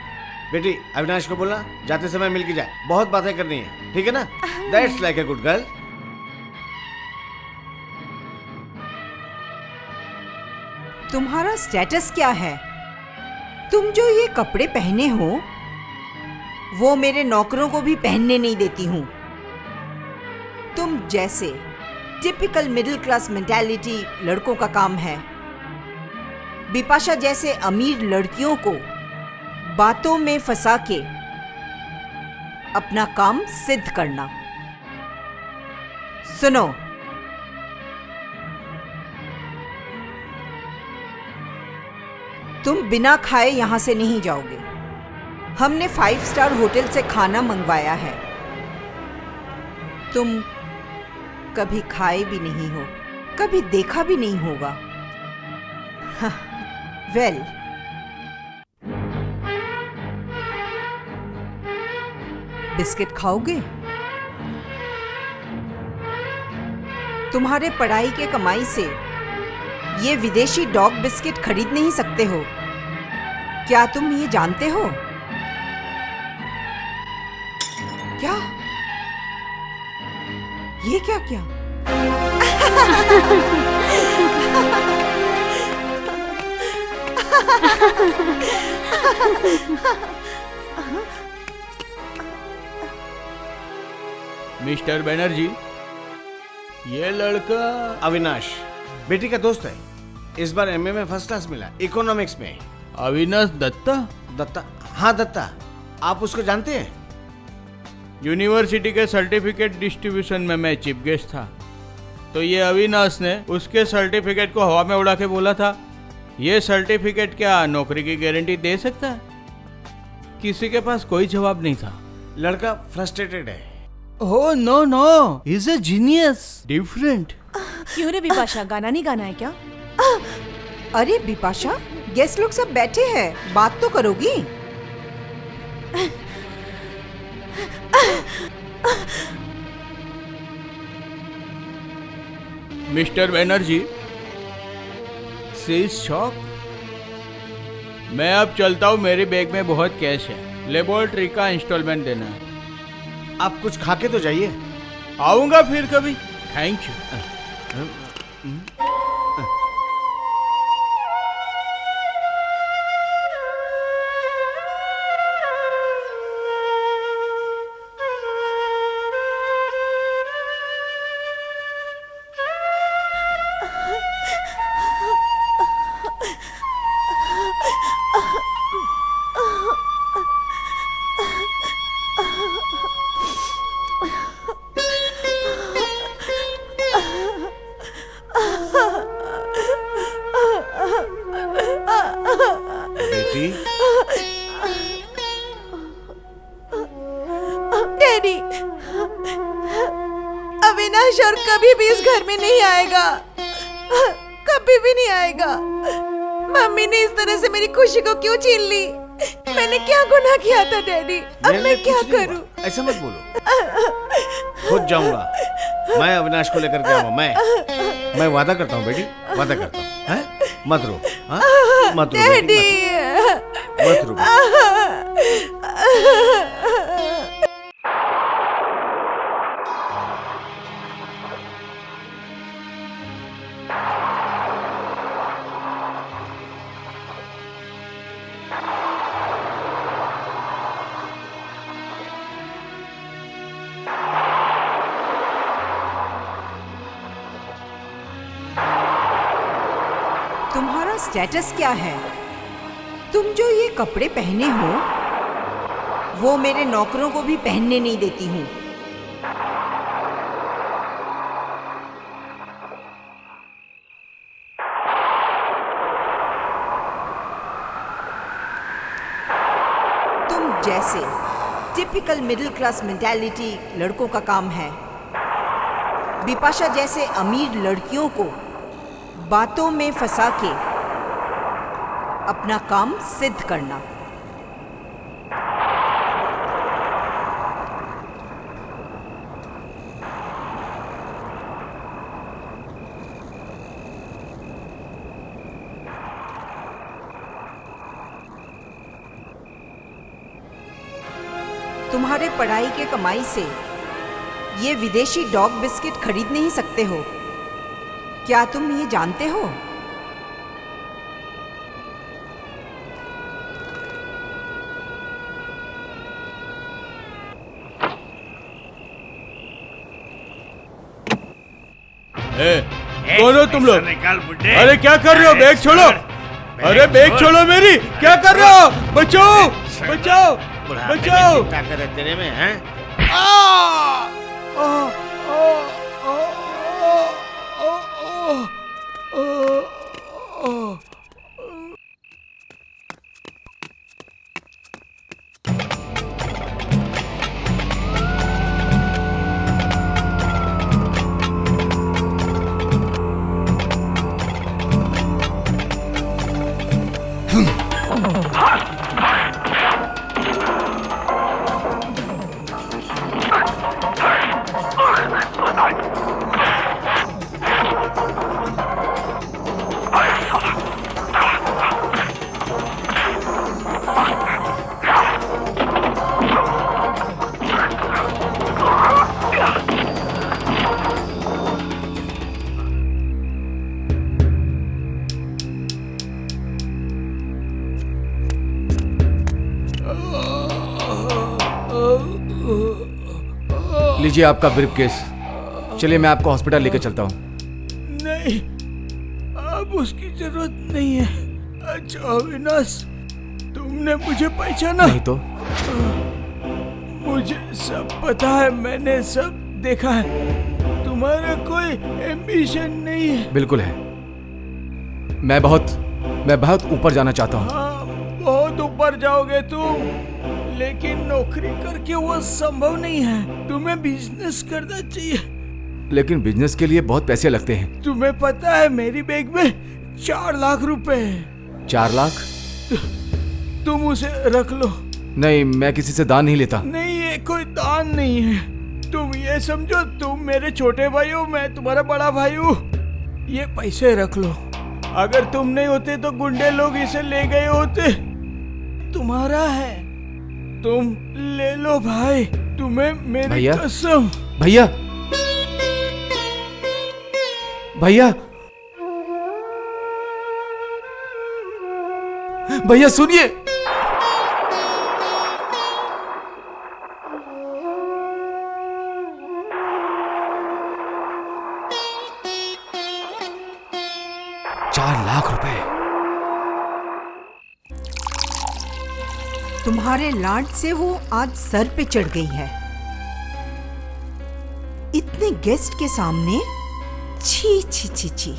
बेटी अविनाश को बोलना जाते समय मिल के जाए, बहुत बातें करनी है, ठीक है ना? That's like a good girl. तुम्हारा स्टेटस क्या है? तुम जो ये कपड़े पहने हो वो मेरे नौकरों को भी पहनने नहीं देती हूँ। तुम जैसे टिपिकल मिडिल क्लास मेंटालिटी लड़कों का काम है। बिपाशा जैसे अमीर लड़कियों को बातों में फंसा के अपना काम सिद्ध करना। सुनो, तुम बिना खाए यहां से नहीं जाओगे। हमने 5 स्टार होटल से खाना मंगवाया है। तुम कभी खाए भी नहीं हो, कभी देखा भी नहीं होगा। वेल, बिस्किट खाओगे? तुम्हारे पढ़ाई के कमाई से ये विदेशी डॉग बिस्किट खरीद नहीं सकते हो। क्या तुम ये जानते हो? क्या? ये क्या क्या? मिस्टर बनर्जी, ये लड़का अविनाश बेटी का दोस्त है। इस बार एमए में फर्स्ट क्लास मिला, इकोनॉमिक्स में। अविनाश दत्ता? दत्ता? हाँ दत्ता। आप उसको जानते हैं? यूनिवर्सिटी के सर्टिफिकेट डिस्ट्रीब्यूशन में मैं चीफ गेस्ट था, तो ये अविनाश ने उसके सर्टिफिकेट को हवा में उड़ा के बोला था, ये सर्टिफिकेट क्या नौकरी की गारंटी दे सकता है? किसी के पास कोई जवाब नहीं था। लड़का फ्रस्ट्रेटेड है। Oh no no, is a genius, different. क्यों रे बिपाशा, गाना नहीं गाना है क्या? अरे बिपाशा, गेस्ट लोग सब बैठे हैं, बात तो करोगी? Mister Banerjee, she is shock. मैं अब चलता हूँ, मेरे बैग में बहुत कैश है, लेबोरेटरी का इंस्टॉलमेंट देना है। आप कुछ खा के तो जाइए। आऊंगा फिर कभी। Thank you. बेटी, डैडी, अविनाश और कभी भी इस घर में नहीं आएगा, कभी भी नहीं आएगा। मम्मी ने इस तरह से मेरी खुशी को क्यों छीन ली? मैंने क्या गुनाह किया था डैडी? अब मैं क्या करूं? ऐसा मत बोलो। खुद जाऊंगा, मैं अविनाश को लेकर के आऊंगा। मैं वादा करता हूँ बेटी, वादा करता हूँ। हैं? मत रो, हाँ? मत रो बेटी, मत रो। तुम्हारा स्टेटस क्या है? तुम जो ये कपड़े पहने हो, वो मेरे नौकरों को भी पहनने नहीं देती हूँ। तुम जैसे टिपिकल मिडिल क्लास मेंटालिटी लड़कों का काम है बिपाशा जैसे अमीर लड़कियों को बातों में फंसा के अपना काम सिद्ध करना। तुम्हारे पढ़ाई के कमाई से ये विदेशी डॉग बिस्किट खरीद नहीं सकते हो। क्या तुम ये जानते हो? कौन हो तुम लोग? अरे क्या कर रहे हो? बैग छोड़ो! अरे बैग छोड़ो मेरी! क्या कर रहे हो? बचाओ! बचाओ! बचाओ! ताकत है तेरे में, हैं? लीजिए आपका ब्रीफ केस। चलिए मैं आपको हॉस्पिटल लेकर चलता हूँ। नहीं, अब उसकी जरूरत नहीं है। अच्छा अविनाश, तुमने मुझे पहचाना? नहीं तो? मुझे सब पता है, मैंने सब देखा है। तुम्हारा कोई एम्बिशन नहीं है। बिल्कुल है। मैं बहुत ऊपर जाना चाहता हूँ। हाँ, बहुत ऊपर जाओगे तुम, लेकिन नौकरी करके वो संभव नहीं है। तुम्हें बिजनेस करना चाहिए। लेकिन बिजनेस के लिए बहुत पैसे लगते हैं। तुम्हें पता है मेरी बैग में 4 लाख रुपए है। 4 लाख? तुम उसे रख लो। नहीं, मैं किसी से दान नहीं लेता। नहीं, ये कोई दान नहीं है। तुम ये समझो, तुम मेरे छोटे भाई हो, मैं तुम्हारा बड़ा भाई हूँ। ये पैसे रख लो। अगर तुम नहीं होते तो गुंडे लोग इसे ले गए होते। तुम्हारा है, तुम ले लो भाई। तुम्हें मेरी कसम। भैया, भैया, भैया सुनिए। ₹4 लाख। तुम्हारे लाड से वो आज सर पे चढ़ गई है। इतने गेस्ट के सामने। छी छी छी छी,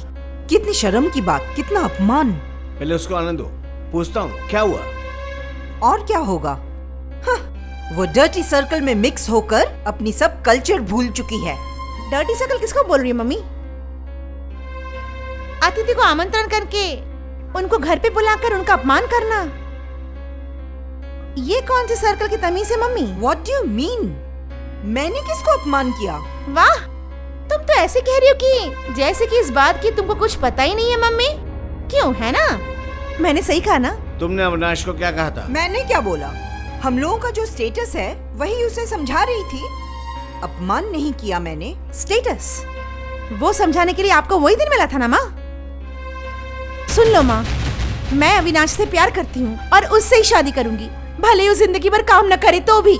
कितनी शर्म की बात, कितना अपमान। पहले उसको आने दो, पूछता हूँ क्या हुआ। और क्या होगा? हाँ, वो डर्टी सर्कल में मिक्स होकर अपनी सब कल्चर भूल चुकी है। डर्टी सर्कल किसको बोल रही है मम्मी? अतिथि को आमंत्रण करके उनको घर पे बुलाकर उनका अपमान करना, ये कौन सी सर्कल की तमीज है mummy? What do you mean? मैंने किसको अपमान किया? वाह, तुम तो ऐसे कह रही हो कि जैसे कि इस बात की तुमको कुछ पता ही नहीं है मम्मी। क्यों, है ना? मैंने सही कहा ना? तुमने अविनाश को क्या कहा था? मैंने क्या बोला? हम लोगों का जो स्टेटस है वही उसे समझा रही थी। अपमान नहीं किया मैंने। स्टेटस? वो समझाने के लिए आपको वही दिन मिला था ना माँ? सुन लो माँ, मैं अविनाश से प्यार करती हूँ और उससे ही शादी करूंगी, भले ही वो जिंदगी भर काम न करे तो भी।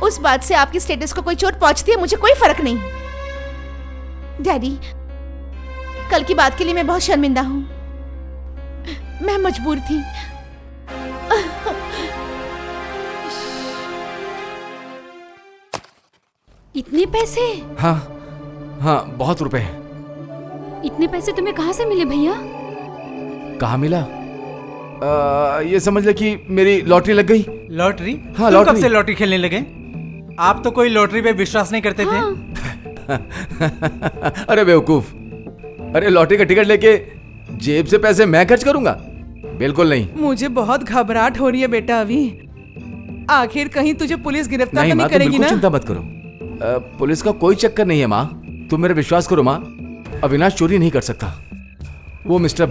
उस बात से आपकी स्टेटस को कोई चोट पहुंचती है, मुझे कोई फर्क नहीं। डैडी, कल की बात के लिए मैं बहुत शर्मिंदा हूँ। मैं मजबूर थी। इतने पैसे? हाँ हाँ, बहुत रुपए। इतने पैसे तुम्हें कहाँ से मिले भैया? कहाँ मिला? ये समझ ले कि मेरी लॉटरी लग गई। लॉटरी? हाँ, तुम लॉटरी। कब से लॉटरी खेलने लगे? आप तो कोई लॉटरी पे विश्वास नहीं करते थे। अरे बेवकूफ, अरे लॉटरी का टिकट लेके जेब से पैसे मैं खर्च करूंगा? बिल्कुल नहीं। मुझे बहुत घबराहट हो रही है बेटा। अभी आखिर कहीं तुझे पुलिस गिरफ्तार नहीं तो माँ, नहीं करेगी बिल्कुल ना? चिंता मत करो। पुलिस का कोई चक्कर नहीं है माँ, तुम मेरा विश्वास करो माँ। अविनाश चोरी नहीं कर सकता। वो मिस्टर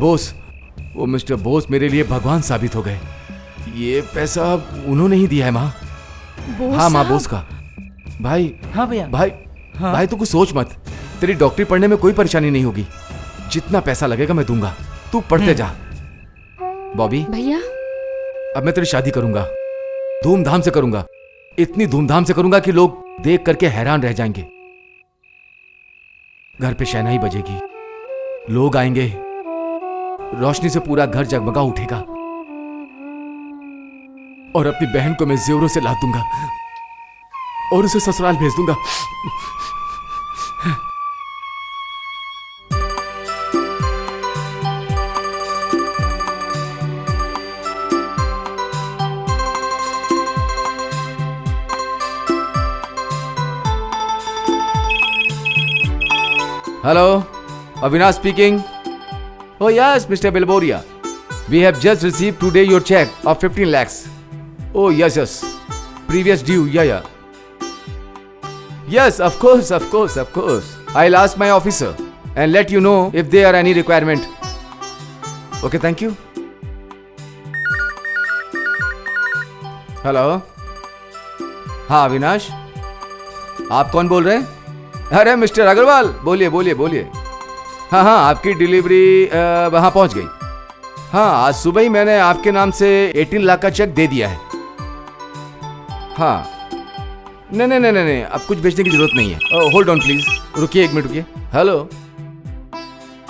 बोस मेरे लिए भगवान साबित हो गए। ये पैसा उन्होंने ही दिया है माँ। हाँ माँ, बोस का। भाई, हाँ भैया। भाई, हाँ? भाई तू कुछ सोच मत। तेरी डॉक्टरी पढ़ने में कोई परेशानी नहीं होगी। जितना पैसा लगेगा मैं दूंगा, तू पढ़ते जा। बॉबी भैया, अब मैं तेरी शादी करूंगा, धूमधाम से करूंगा। इतनी धूमधाम से करूंगा कि लोग देख करके हैरान रह जाएंगे। घर पे शहनाई बजेगी, लोग आएंगे, रोशनी से पूरा घर जगमगा उठेगा और अपनी बहन को मैं ज़ेवरों से लाद दूंगा और उसे ससुराल भेज दूंगा। Hello, Avinash speaking. Oh yes, Mr. Bilboria. We have just received today your check of 15 lakhs. Oh yes. Previous due, yeah. Yes, of course. I'll ask my officer and let you know if there are any requirement. Okay, thank you. Hello. हाँ अविनाश, आप कौन बोल रहे हैं? अरे मिस्टर अग्रवाल, बोलिए। हाँ, आपकी डिलीवरी वहाँ पहुँच गई। हाँ, आज सुबह ही मैंने आपके नाम से 18 लाख का चेक दे दिया है। हाँ, नहीं नहीं नहीं नहीं, अब कुछ बेचने की जरूरत नहीं है। होल्ड ऑन प्लीज, रुकिए 1 मिनट रुकिए। Hello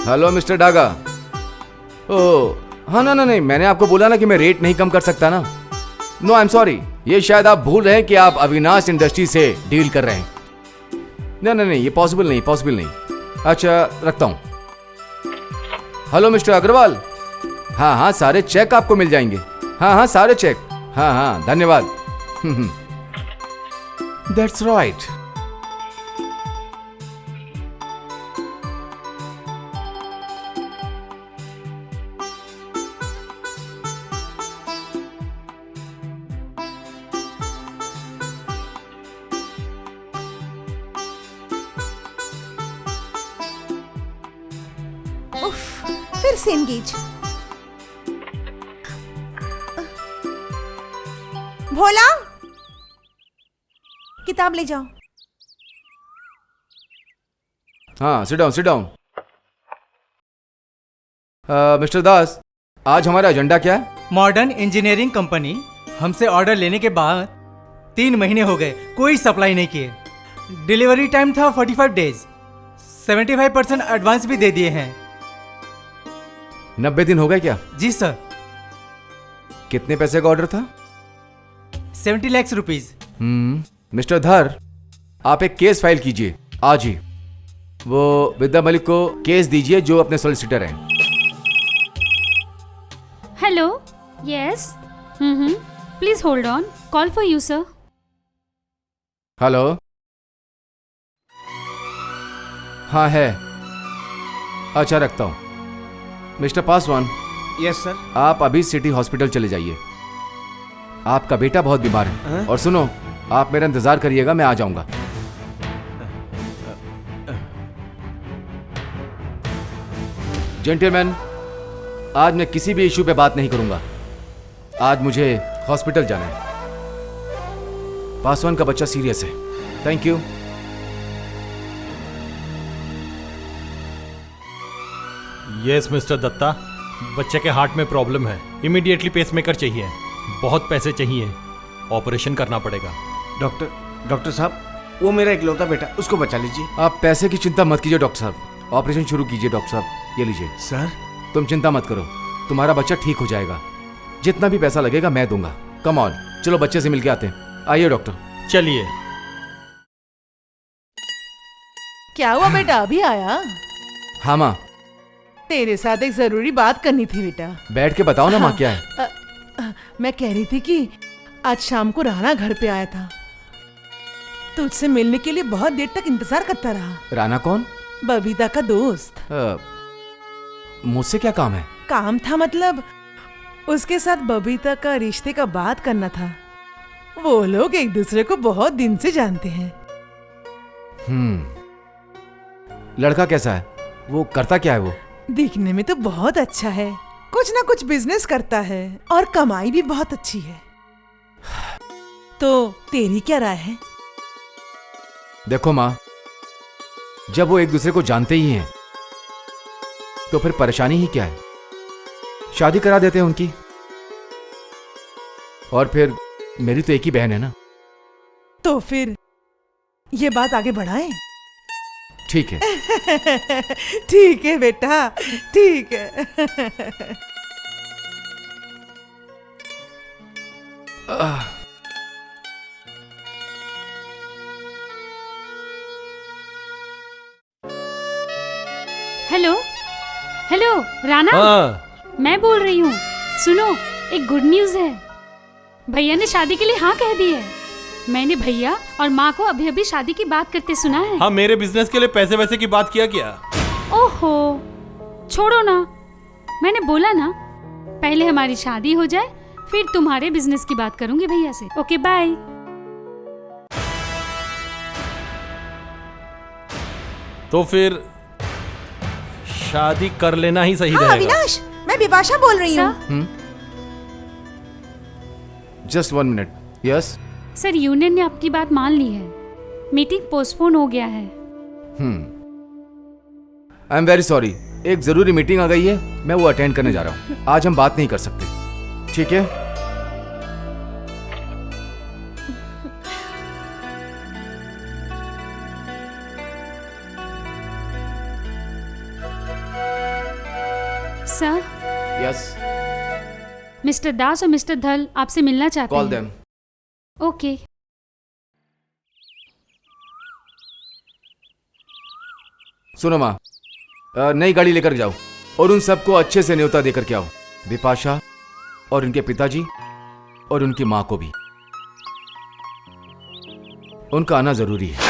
hello mister Daga. हाँ ना नहीं, मैंने आपको बोला ना कि मैं रेट नहीं कम कर सकता ना। नो आई एम सॉरी, ये शायद आप भूल रहे हैं कि आप अविनाश इंडस्ट्री से डील कर रहे हैं। नहीं, ये पॉसिबल नहीं। अच्छा रखता हूँ। Hello Mister Agarwal. हाँ, सारे चेक आपको मिल जाएंगे। हाँ, सारे चेक। हाँ, धन्यवाद। That's right. उफ, फिर से एंगेज। भोला, किताब ले जाओ। हाँ, सिट डाउन। मिस्टर दास, आज हमारा एजेंडा क्या है? मॉडर्न इंजीनियरिंग कंपनी हमसे ऑर्डर लेने के बाद 3 महीने हो गए, कोई सप्लाई नहीं किए। डिलीवरी टाइम था 45 डेज। 75% एडवांस भी दे दिए हैं। 90 दिन हो गए क्या? जी सर। कितने पैसे का ऑर्डर था? 70 लाख रुपीज। मिस्टर धर, आप एक केस फाइल कीजिए आज ही। वो विद्या मलिक को केस दीजिए जो अपने सॉलिसिटर हैं। Hello, yes, please hold on, call for you sir. Hello, हाँ है। अच्छा रखता हूँ। मिस्टर पासवान। Yes sir. आप अभी सिटी हॉस्पिटल चले जाइए, आपका बेटा बहुत बीमार है। और सुनो, आप मेरा इंतजार करिएगा, मैं आ जाऊंगा। जेंटलमैन, आज मैं किसी भी इशू पे बात नहीं करूंगा। आज मुझे हॉस्पिटल जाना है। पासवान का बच्चा सीरियस है। Thank you. Yes Mister Dutta, बच्चे के हार्ट में प्रॉब्लम है, इमीडिएटली पेसमेकर चाहिए, बहुत पैसे चाहिए, ऑपरेशन करना पड़ेगा। डॉक्टर साहब, वो मेरा इकलौता बेटा, उसको बचा लीजिए। आप पैसे की चिंता मत कीजिए डॉक्टर साहब, ऑपरेशन शुरू कीजिए। डॉक्टर साहब ये लीजिए। सर, तुम चिंता मत करो, तुम्हारा बच्चा ठीक हो जाएगा। जितना भी पैसा लगेगा मैं दूंगा। कम ऑन, चलो बच्चे से मिलके आते हैं। आइए डॉक्टर। चलिए। क्या हुआ बेटा, अभी आया? हाँ माँ। तेरे साथ एक जरूरी बात करनी थी बेटा। बैठ के बताओ ना माँ, क्या है? मैं कह रही थी कि आज शाम को राना घर पे आया था, तुझसे मिलने के लिए बहुत देर तक इंतजार करता रहा। राना कौन? बबीता का दोस्त। मुझसे क्या काम है? काम था मतलब उसके साथ बबीता का रिश्ते का बात करना था। वो लोग एक दूसरे को बहुत दिन से जानते हैं। लड़का कैसा है? वो करता क्या है? वो दिखने में तो बहुत अच्छा है, कुछ ना कुछ बिजनेस करता है और कमाई भी बहुत अच्छी है। तो तेरी क्या राय है? देखो माँ, जब वो एक दूसरे को जानते ही हैं तो फिर परेशानी ही क्या है? शादी करा देते हैं उनकी। और फिर मेरी तो एक ही बहन है ना। तो फिर ये बात आगे बढ़ाएं? ठीक है। ठीक है बेटा, ठीक है। Hello hello Rana. हाँ। मैं बोल रही हूँ, सुनो, एक गुड न्यूज़ है। भैया ने शादी के लिए हाँ कह दी है। मैंने भैया और माँ को अभी अभी शादी की बात करते सुना है। हाँ, मेरे बिजनेस के लिए पैसे वैसे की बात किया क्या? ओहो, छोड़ो ना, मैंने बोला ना पहले हमारी शादी हो जाए फिर तुम्हारे बिजनेस की बात करूंगी भैया से। Okay bye. तो फिर शादी कर लेना ही सही हाँ, रहेगा। अविनाश, मैं बिपाशा बोल रही हूँ। Just 1 minute. Yes sir, union ने आपकी बात मान ली है, मीटिंग पोस्टपोन हो गया है। आई एम वेरी सॉरी, एक जरूरी मीटिंग आ गई है, मैं वो अटेंड करने जा रहा हूँ। आज हम बात नहीं कर सकते, ठीक है? सर, यस, मिस्टर दास और मिस्टर धल आपसे मिलना चाहते कॉल हैं। देम। ओके। सुनो माँ, नई गाड़ी लेकर जाओ और उन सबको अच्छे से न्योता देकर के आओ, बिपाशा और उनके पिताजी और उनकी माँ को भी। उनका आना जरूरी है।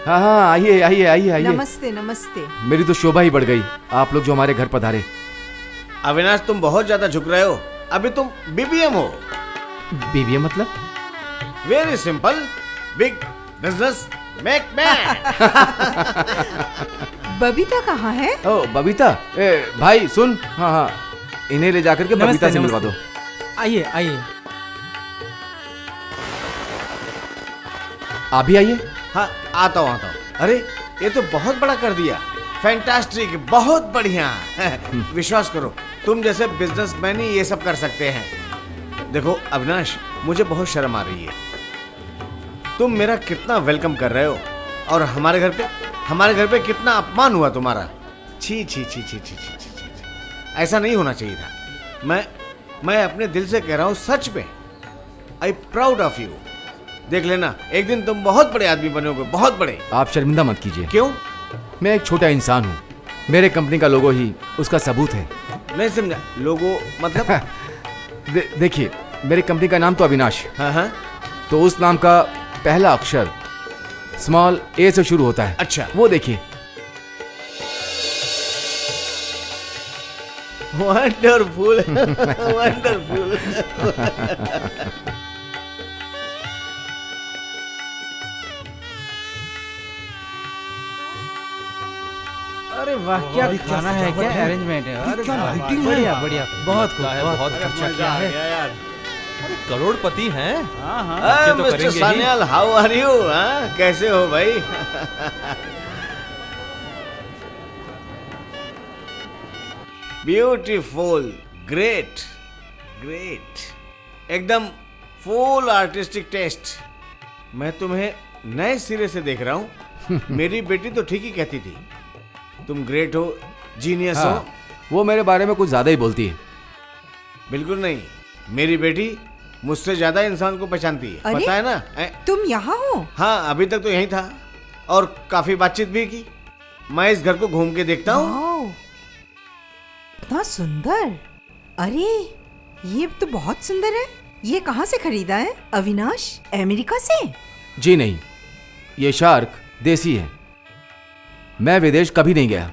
हाँ हाँ, आइए आइए आइए आइए। नमस्ते नमस्ते। मेरी तो शोभा ही बढ़ गई, आप लोग जो हमारे घर पधारे। अविनाश, तुम बहुत ज्यादा झुक रहे हो। अभी तुम बीबीएम हो। बीबीएम मतलब? Very simple, big business make man. Babita कहाँ है? ओ बबीता, भाई सुन, हाँ हाँ, इन्हें ले जाकर के बबीता से मिलवा दो। आइए आइए। आप भी आइए। हाँ, आता हूँ। अरे ये तो बहुत बड़ा कर दिया। फैंटास्टिक, बहुत बढ़िया। विश्वास करो, तुम जैसे बिजनेसमैन ही ये सब कर सकते हैं। देखो अविनाश, मुझे बहुत शर्म आ रही है। तुम मेरा कितना वेलकम कर रहे हो और हमारे घर पे कितना अपमान हुआ तुम्हारा। छी छी छी छी छी छी छी छी। ऐसा नहीं होना चाहिए था। मैं अपने दिल से कह रहा हूँ, सच में आई प्राउड ऑफ यू। देख लेना, एक दिन तुम बहुत बड़े आदमी बनोगे, बहुत बड़े। आप शर्मिंदा मत कीजिए। क्यों? मैं एक छोटा इंसान हूँ, मेरे कंपनी का लोगो ही उसका सबूत है। नहीं समझा, लोगो मतलब? देखिए, मेरी कंपनी का नाम तो अविनाश। हाँ हाँ। तो उस नाम का पहला अक्षर स्मॉल ए से शुरू होता है। अच्छा, वो देखिए। Wonderful wonderful. अरे वाह, क्या खाना है, क्या अरेंजमेंट है। अरे बढ़िया बढ़िया, बहुत खूब, बहुत खर्चा किया है। अरे करोड़पति हैं। हाँ, Mister Sanyal, how are you? कैसे हो भाई? ब्यूटीफुल, ग्रेट ग्रेट, एकदम फुल आर्टिस्टिक टेस्ट। मैं तुम्हें नए सिरे से देख रहा हूँ। मेरी बेटी तो ठीक ही कहती थी, तुम ग्रेट हो, जीनियस हो। वो मेरे बारे में कुछ ज्यादा ही बोलती है। बिल्कुल नहीं, मेरी बेटी मुझसे ज्यादा इंसान को पहचानती है। अरे? पता है ना? तुम यहाँ हो? हाँ, अभी तक तो यहीं था और काफी बातचीत भी की। मैं इस घर को घूम के देखता हूँ। इतना सुंदर। अरे ये तो बहुत सुंदर है। ये कहाँ से खरीदा है अविनाश? अमेरिका से? जी नहीं, ये शार्क देसी है। मैं विदेश कभी नहीं गया।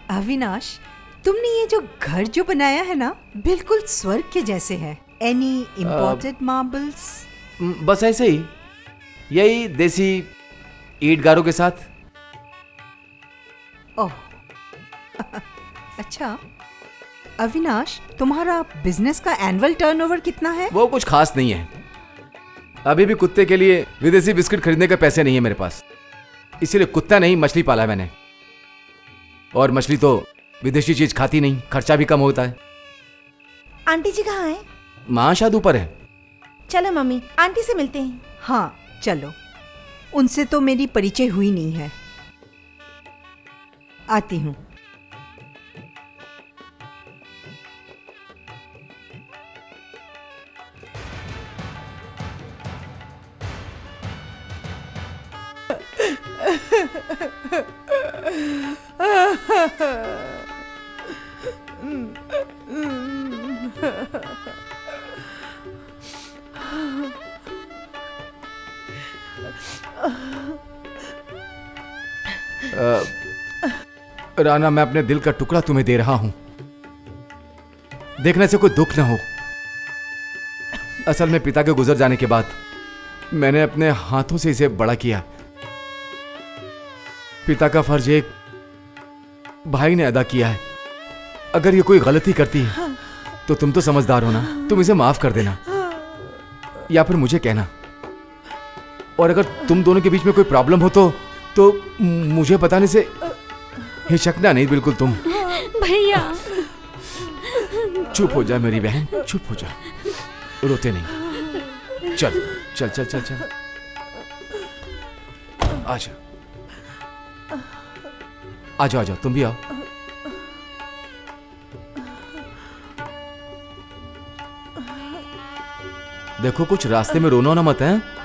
अविनाश, तुमने ये जो घर जो बनाया है ना, बिल्कुल स्वर्ग के जैसे है। Any imported marbles? बस ऐसे ही, यही देसी ईंट गारों के साथ। ओह अच्छा। अविनाश, तुम्हारा बिजनेस का एनुअल टर्नओवर कितना है? वो कुछ खास नहीं है। अभी भी कुत्ते के लिए विदेशी बिस्किट खरीदने के पैसे नहीं है मेरे पास, इसीलिए कुत्ता नहीं मछली पाला है मैंने। और मछली तो विदेशी चीज खाती नहीं, खर्चा भी कम होता है। आंटी जी कहाँ हैं? माँ शायद ऊपर है। चलो मम्मी, आंटी से मिलते हैं। हाँ चलो, उनसे तो मेरी परिचय हुई नहीं है। आती हूँ। राना, मैं अपने दिल का टुकड़ा तुम्हें दे रहा हूं, देखने से कोई दुख ना हो। असल में पिता के गुजर जाने के बाद मैंने अपने हाथों से इसे बड़ा किया। पिता का फर्ज एक भाई ने अदा किया है। अगर ये कोई गलती करती है तो तुम तो समझदार हो ना, तुम इसे माफ कर देना या फिर मुझे कहना। और अगर तुम दोनों के बीच में कोई प्रॉब्लम हो तो मुझे बताने से हिचकना नहीं, बिल्कुल तुम। भैया चुप हो जा मेरी बहन, चुप हो जा, रोते नहीं। चल चल चल चल चल, आजा आजा आजा, तुम भी आओ। देखो कुछ रास्ते में रोना ना मत है।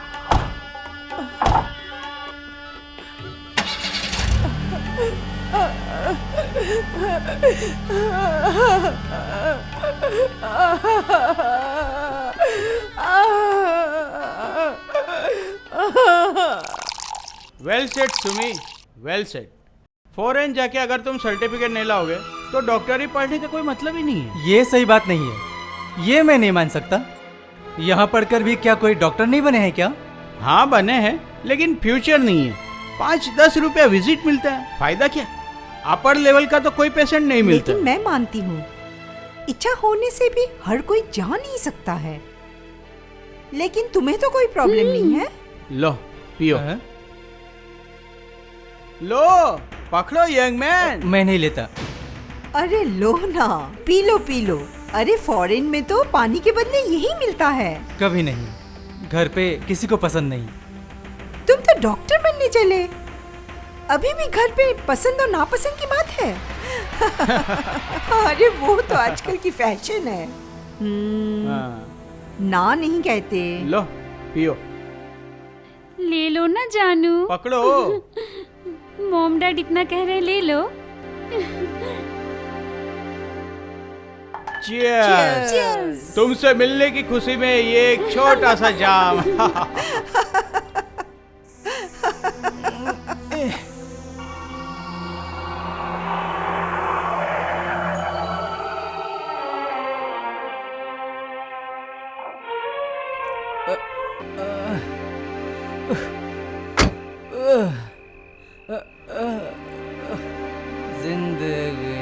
Well set Sumi, well set. Foreign जाके अगर तुम सर्टिफिकेट नहीं लाओगे तो डॉक्टरी पढ़ने का कोई मतलब ही नहीं है। ये सही बात नहीं है, ये मैं नहीं मान सकता। यहाँ पढ़कर भी क्या कोई डॉक्टर नहीं बने हैं क्या? हाँ बने हैं, लेकिन फ्यूचर नहीं है। 5-10 रुपया विजिट मिलता है, फायदा क्या? अपर लेवल का तो कोई पेशेंट नहीं मिलता। लेकिन मैं मानती हूँ इच्छा होने से भी हर कोई जा नहीं सकता है। लेकिन तुम्हें तो कोई प्रॉब्लम नहीं है। लो पियो। लो पकड़ो यंग मैन। मैं नहीं लेता। अरे लो ना, पी लो पी लो। अरे फॉरेन में तो पानी के बदले यही मिलता है। कभी नहीं, घर पे किसी को पसंद नहीं। तुम तो डॉक्टर बनने चले, अभी भी घर पे पसंद और नापसंद की बात है। अरे वो तो आजकल की फैशन है। ना नहीं कहते। लो पियो। ले लो ना जानू। पकड़ो। मॉम डैड इतना कह रहे, ले लो। Cheers! तुमसे मिलने की खुशी में ये एक छोटा सा जाम। जिंदगी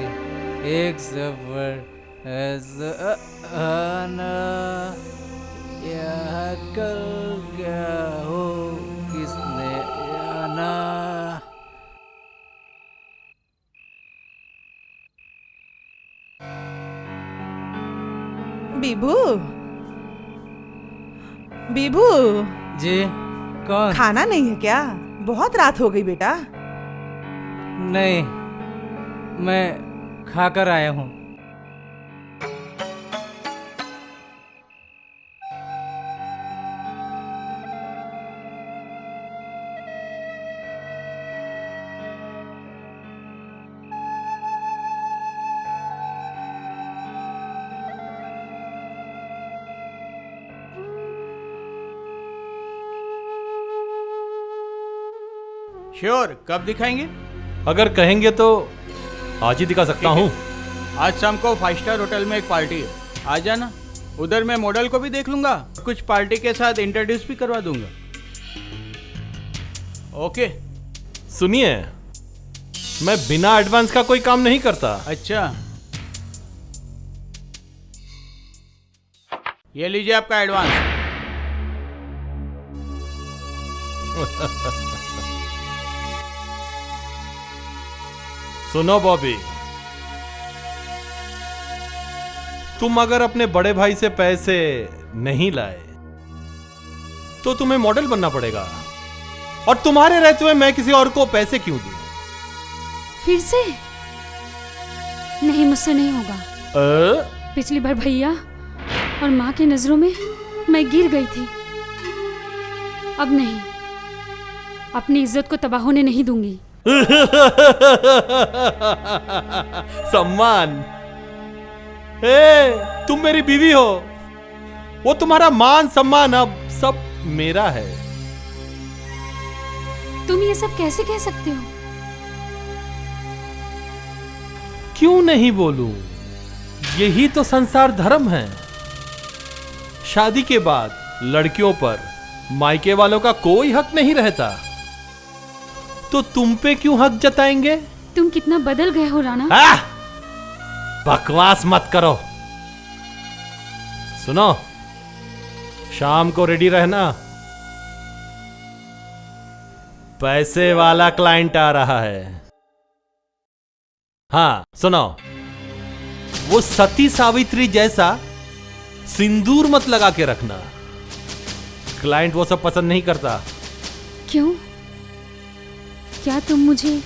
एक सफर आना, यह कल क्या हो किसने आना। बीबू, बीबू जी कौन? खाना नहीं है क्या? बहुत रात हो गई बेटा। नहीं, मैं खाकर आया हूँ। श्योर, कब दिखाएंगे? अगर कहेंगे तो आज ही दिखा सकता हूँ। आज शाम को 5 स्टार होटल में एक पार्टी है, आ जाना। उधर मैं मॉडल को भी देख लूंगा, कुछ पार्टी के साथ इंट्रोड्यूस भी करवा दूंगा। ओके। सुनिए, मैं बिना एडवांस का कोई काम नहीं करता। अच्छा, ये लीजिए आपका एडवांस। सुनो बॉबी, तुम अगर अपने बड़े भाई से पैसे नहीं लाए तो तुम्हें मॉडल बनना पड़ेगा, और तुम्हारे रहते हुए मैं किसी और को पैसे क्यों दूं? फिर से? नहीं, मुझसे नहीं होगा। पिछली बार भैया और माँ की नजरों में मैं गिर गई थी। अब नहीं, अपनी इज्जत को तबाह होने नहीं दूंगी। सम्मान? तुम मेरी बीवी हो, वो तुम्हारा मान सम्मान अब सब मेरा है। तुम ये सब कैसे कह सकते हो? क्यों नहीं बोलूं? यही तो संसार धर्म है। शादी के बाद लड़कियों पर मायके वालों का कोई हक नहीं रहता, तो तुम पे क्यों हक जताएंगे? तुम कितना बदल गए हो राणा। बकवास मत करो। सुनो, शाम को रेडी रहना, पैसे वाला क्लाइंट आ रहा है। हाँ सुनो, वो सती सावित्री जैसा सिंदूर मत लगा के रखना। क्लाइंट वो सब पसंद नहीं करता। क्यों? क्या तुम मुझे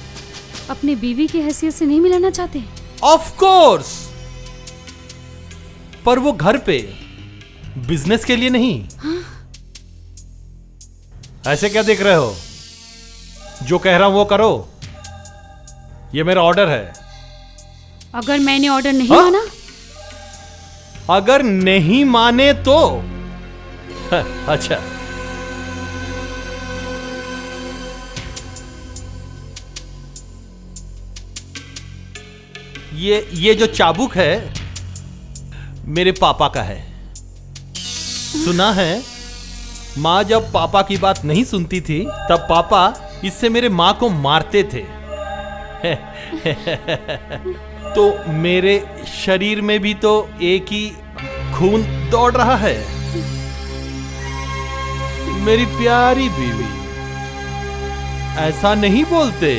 अपने बीवी की हैसियत से नहीं मिलाना चाहते? ऑफ कोर्स, पर वो घर पे बिजनेस के लिए नहीं। हाँ? ऐसे क्या देख रहे हो? जो कह रहा हूं वो करो। ये मेरा ऑर्डर है। अगर मैंने ऑर्डर नहीं हाँ? माना? अगर नहीं माने तो अच्छा, ये जो चाबुक है मेरे पापा का है। सुना है माँ जब पापा की बात नहीं सुनती थी तब पापा इससे मेरे माँ को मारते थे। तो मेरे शरीर में भी तो एक ही खून दौड़ रहा है। मेरी प्यारी बीवी, ऐसा नहीं बोलते,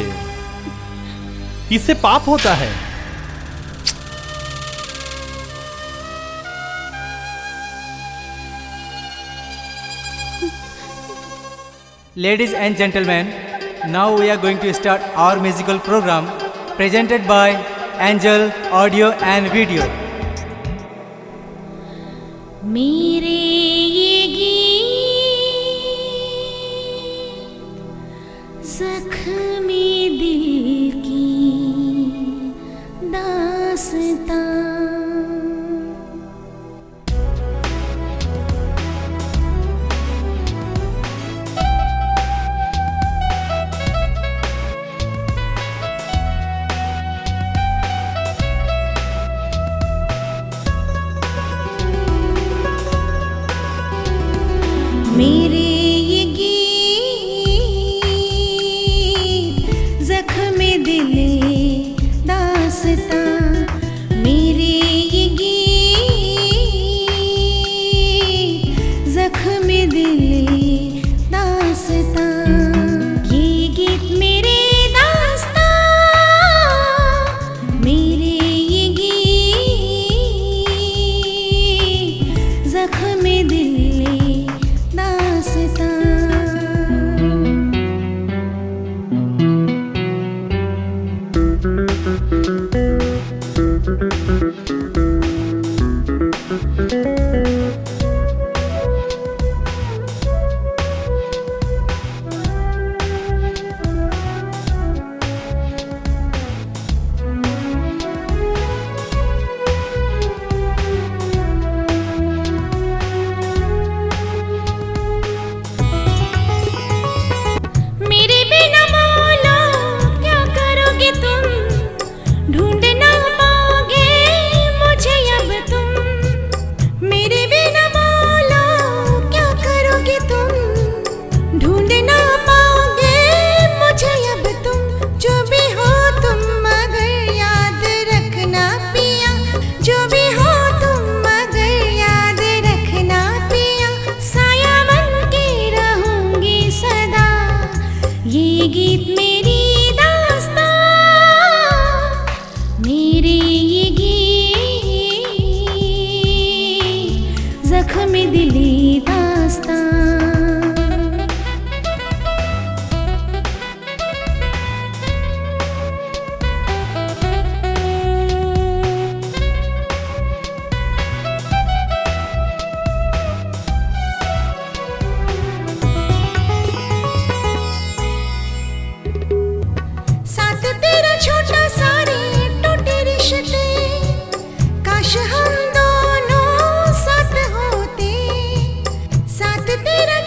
इससे पाप होता है। Ladies and gentlemen, now we are going to start our musical program presented by Angel Audio and Video. मेरे ये गीत जख्मी दिल की दास्तां। मेरे ये गीत जख्म दिल दास्तां। मेरे ये गीत जख्म दिल दास्तां। ये गीत मेरे दास्तां। मेरे ये गीत जख्म दिल दास्तां। मेरे बिना मौला क्या करोगे तुम? ढूंढ ना पाओगे मुझे अब तुम। मेरे बिना मौला क्या करोगे तुम? ढूंढ ना पाओगे मुझे अब तुम। जो भी हो तुम मगर याद रखना पिया। जो भी हो तुम मगर याद रखना पिया। साया बन के रहूंगी सदा। ये गीत मेरी दास्तां। मेरे ये गीत जख्म दिली दास्तां। साथ तेरा छोटा सारे टूटे रिश्ते। काश हम दोनों साथ होते। साथ तेरा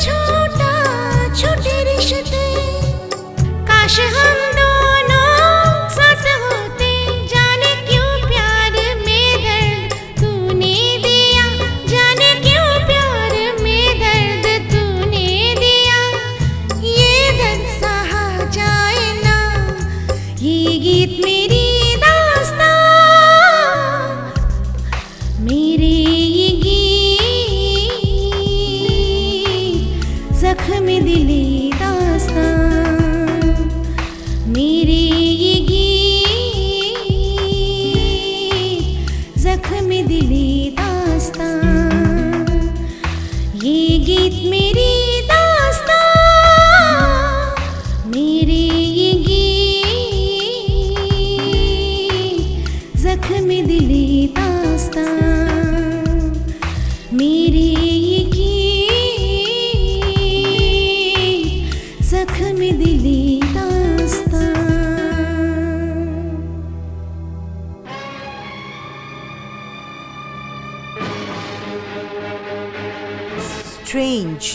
स्ट्रेंज,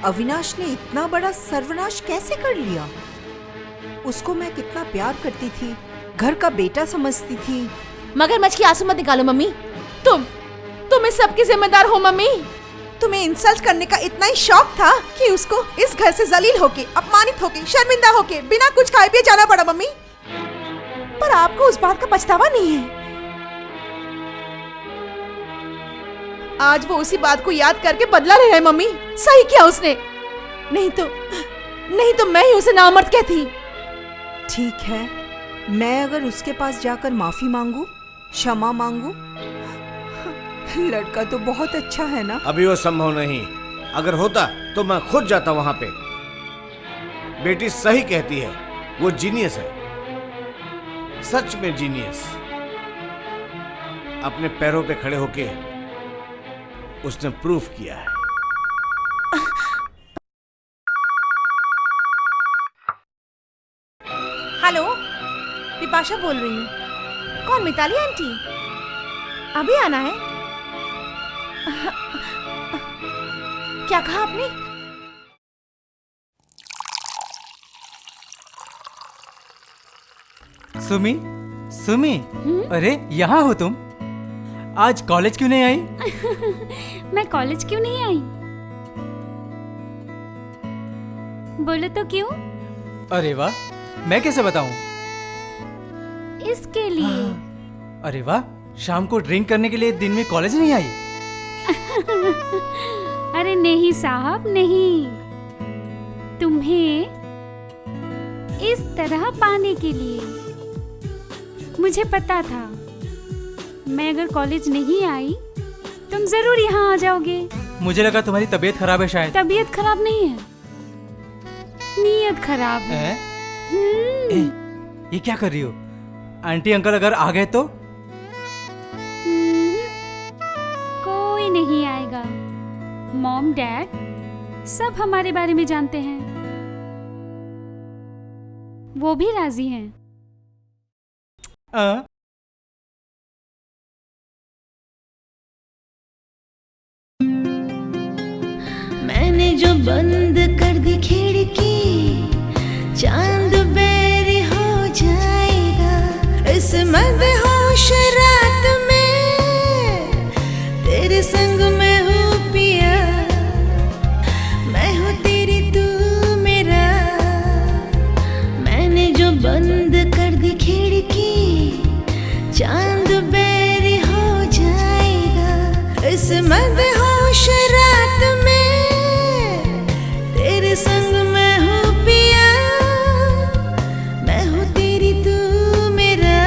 अविनाश ने इतना बड़ा सर्वनाश कैसे कर लिया? उसको मैं कितना प्यार करती थी, घर का बेटा समझती थी। मगरमच्छ की आंसू मत निकालो मम्मी। तुम इस सब की जिम्मेदार हो मम्मी। तुम्हें इंसल्ट करने का इतना ही शौक था कि उसको इस घर से जलील होके, अपमानित होके, शर्मिंदा होके, बिना कुछ खाए पिए जाना पड़ा मम्मी। पर आपको उस बात का पछतावा नहीं है। आज वो उसी बात को याद करके बदला ले रहा है मम्मी। सही किया उसने। नहीं तो मैं ही उसे नामर्द कहती। ठीक है, मैं अगर उसके पास जाकर माफी मांगू, क्षमा मांगू, लड़का तो बहुत अच्छा है ना। अभी वो संभव नहीं। अगर होता तो मैं खुद जाता वहां पे। बेटी सही कहती है, वो जीनियस है, सच में जीनियस। अपने पैरों पे खड़े होके उसने प्रूफ किया है। हेलो, विपाशा बोल रही हूँ। कौन? मिताली आंटी? अभी आना है? क्या कहा आपने? सुमी, अरे यहाँ हो तुम? आज कॉलेज क्यों नहीं आई? मैं कॉलेज क्यों नहीं आई? बोलो तो क्यों? अरे वाह, मैं कैसे बताऊं? इसके लिए। अरे वाह, शाम को ड्रिंक करने के लिए दिन में कॉलेज नहीं आई? अरे नहीं साहब, नहीं। तुम्हें इस तरह पाने के लिए मुझे पता था, मैं अगर कॉलेज नहीं आई तुम जरूर यहाँ आ जाओगे। मुझे लगा तुम्हारी तबीयत खराब है शायद। तबीयत खराब नहीं है, नीयत खराब है। ये क्या कर रही हो? आंटी अंकल अगर आ गए तो? कोई नहीं आएगा। मॉम डैड सब हमारे बारे में जानते हैं, वो भी राजी हैं। मैंने जो बंद कर दी खिड़की, चांद बेरी हो जाएगा इस मदहोश रात में। तेरे संग मैं हूँ पिया, मैं हूँ तेरी तू मेरा। मैंने जो बंद कर दी खिड़की, चांद बेरी हो जाएगा इस मदहोश रात में। तेरे संग मैं हूँ पिया, मैं हूँ तेरी तू मेरा,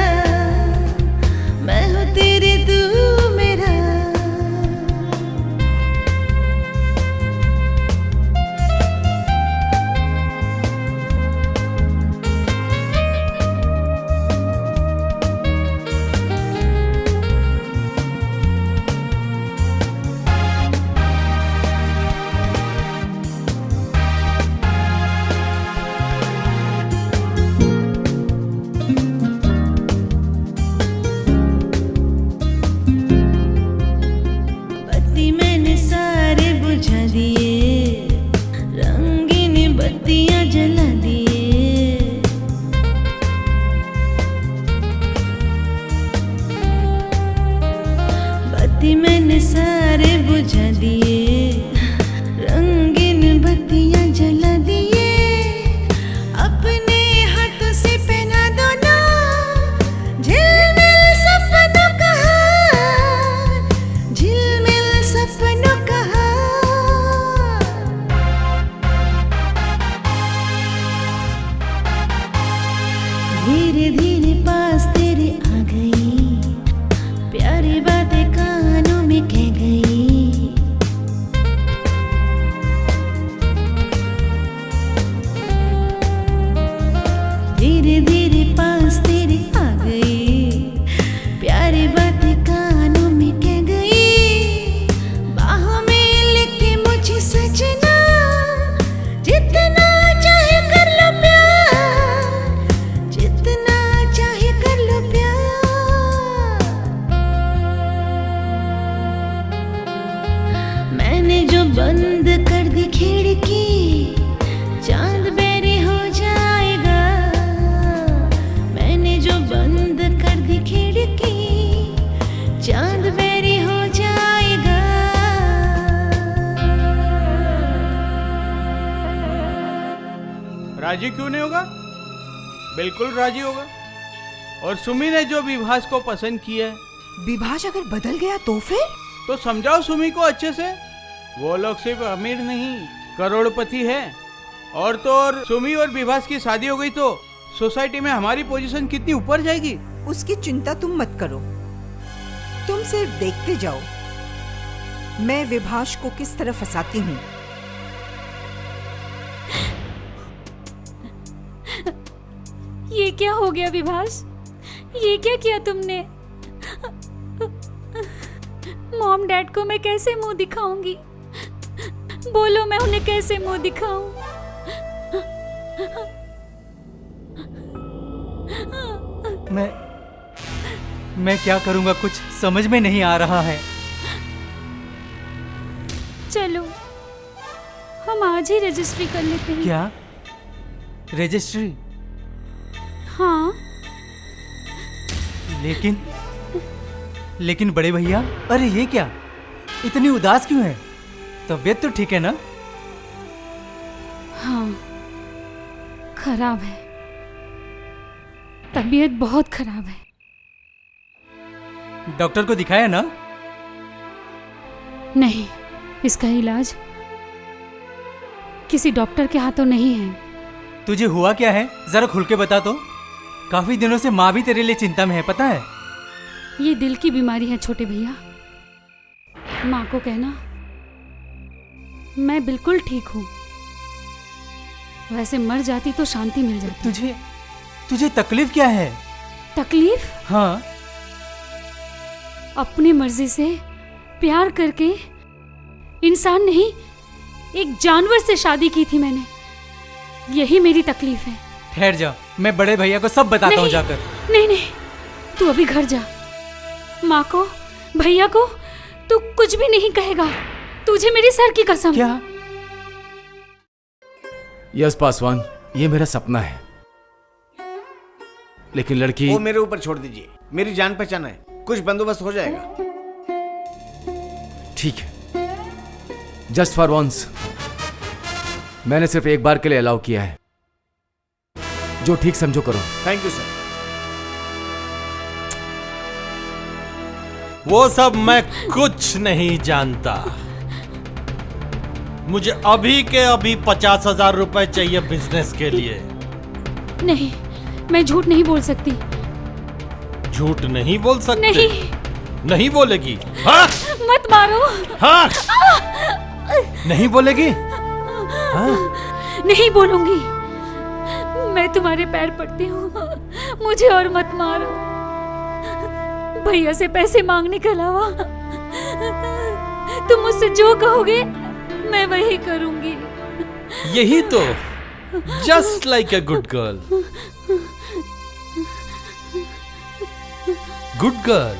मैं हूँ तेरी तू मेरा। बत्ती मैंने सारे बुझा दिए, रंगीन बत्तियां जला दिए। बत्ती मैंने सारे बुझा दिए, रंगीन बत्तियां जला दिए। अपने हाथों से पहना दो ना झिलमिल सपनों का हार, झिलमिल सपनों का हार। धीरे धीरे पास तेरे आ गई, प्यारी बातें कानों में कह गई। धीरे धीरे पास तेरे आ गई, प्यारी बातें कानों में कह गई। बाहों मैंने जो बंद कर दी खिड़की, चांद बेरे हो जाएगा। मैंने जो बंद कर दी खिड़की, चांद बेरे हो जाएगा। राजी क्यों नहीं होगा? बिल्कुल राजी होगा। और सुमी ने जो विभास को पसंद किया है, विभास अगर बदल गया तो फिर? तो समझाओ सुमी को अच्छे से। वो लोग सिर्फ अमीर नहीं, करोड़पति है। और तो और सुमी और विभास की शादी हो गई तो सोसाइटी में हमारी पोजीशन कितनी ऊपर जाएगी। उसकी चिंता तुम मत करो, तुम सिर्फ देखते जाओ मैं विभास को किस तरह फंसाती हूँ। ये क्या हो गया विभास? ये क्या किया तुमने? मॉम डैड को मैं कैसे मुंह दिखाऊंगी? बोलो, मैं उन्हें कैसे मुंह दिखाऊं? मैं क्या करूंगा, कुछ समझ में नहीं आ रहा है। चलो हम आज ही रजिस्ट्री कर लेते हैं। क्या रजिस्ट्री? हाँ। लेकिन बड़े भैया, अरे ये क्या, इतनी उदास क्यों है? तबीयत तो ठीक है ना? हाँ, खराब है, तबीयत बहुत खराब है। डॉक्टर को दिखाया ना? नहीं, इसका इलाज किसी डॉक्टर के हाथों नहीं है। तुझे हुआ क्या है, जरा खुल के बता तो। काफी दिनों से माँ भी तेरे लिए चिंता में है, पता है? ये दिल की बीमारी है छोटे भैया। माँ को कहना मैं बिल्कुल ठीक हूँ। वैसे मर जाती तो शांति मिल जाती। तुझे तकलीफ क्या है? तकलीफ? हाँ। अपनी मर्जी से प्यार करके इंसान नहीं, एक जानवर से शादी की थी मैंने। यही मेरी तकलीफ है। ठहर जा, मैं बड़े भैया को सब बताता हूँ जाकर। नहीं, तू अभी घर जा। माँ को, भैया को तू कुछ भी नहीं कहेगा, तुझे मेरी सर की कसम। क्या? यस पासवान, ये मेरा सपना है, लेकिन लड़की। वो मेरे ऊपर छोड़ दीजिए, मेरी जान पहचान है, कुछ बंदोबस्त हो जाएगा। ठीक है, जस्ट फॉर वंस। मैंने सिर्फ एक बार के लिए अलाउ किया है, जो ठीक समझो करो। Thank you sir. वो सब मैं कुछ नहीं जानता। मुझे अभी के अभी 50,000 रुपए चाहिए बिजनेस के लिए। नहीं, मैं झूठ नहीं बोल सकती। झूठ नहीं बोल सकते? नहीं। नहीं बोलेगी? हाँ? मत मारो। हाँ? नहीं बोलेगी? हाँ? नहीं बोलूंगी। मैं तुम्हारे पैर पड़ती हूँ, मुझे और मत मारो। भैया से पैसे मांगने के अलावा तुम मुझसे जो कहोगे मैं वही करूंगी। यही तो, just like a good girl. Good girl.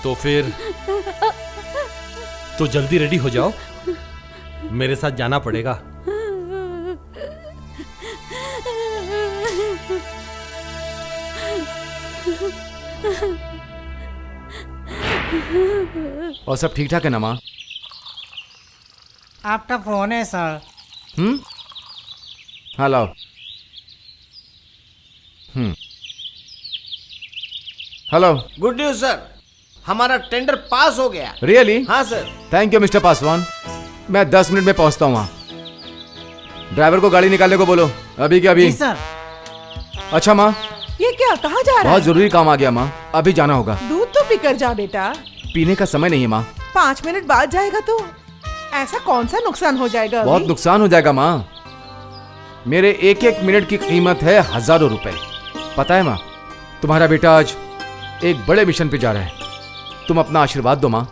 तो फिर तो जल्दी रेडी हो जाओ, मेरे साथ जाना पड़ेगा। और सब ठीक ठाक है ना माँ? आपका फोन है सर। हाँ लाओ। हेलो। गुड न्यूज सर, हमारा टेंडर पास हो गया। रियली? हाँ sir. Thank you mister Paswan. मैं 10 मिनट में पहुंचता हूँ वहाँ। ड्राइवर को गाड़ी निकालने को बोलो, अभी के अभी। सर। अच्छा माँ, ये क्या, कहाँ जा रहा है? बहुत जरूरी काम आ गया माँ, अभी जाना होगा। दूध तो पीकर जा बेटा। पीने का समय नहीं है माँ। 5 मिनट बाद जाएगा तो ऐसा कौन सा नुकसान हो जाएगा अभी? बहुत नुकसान हो जाएगा माँ। मेरे एक एक मिनट की कीमत है हजारों रुपए। पता है माँ, तुम्हारा बेटा आज एक बड़े मिशन पे जा रहा है। तुम अपना आशीर्वाद दो माँ,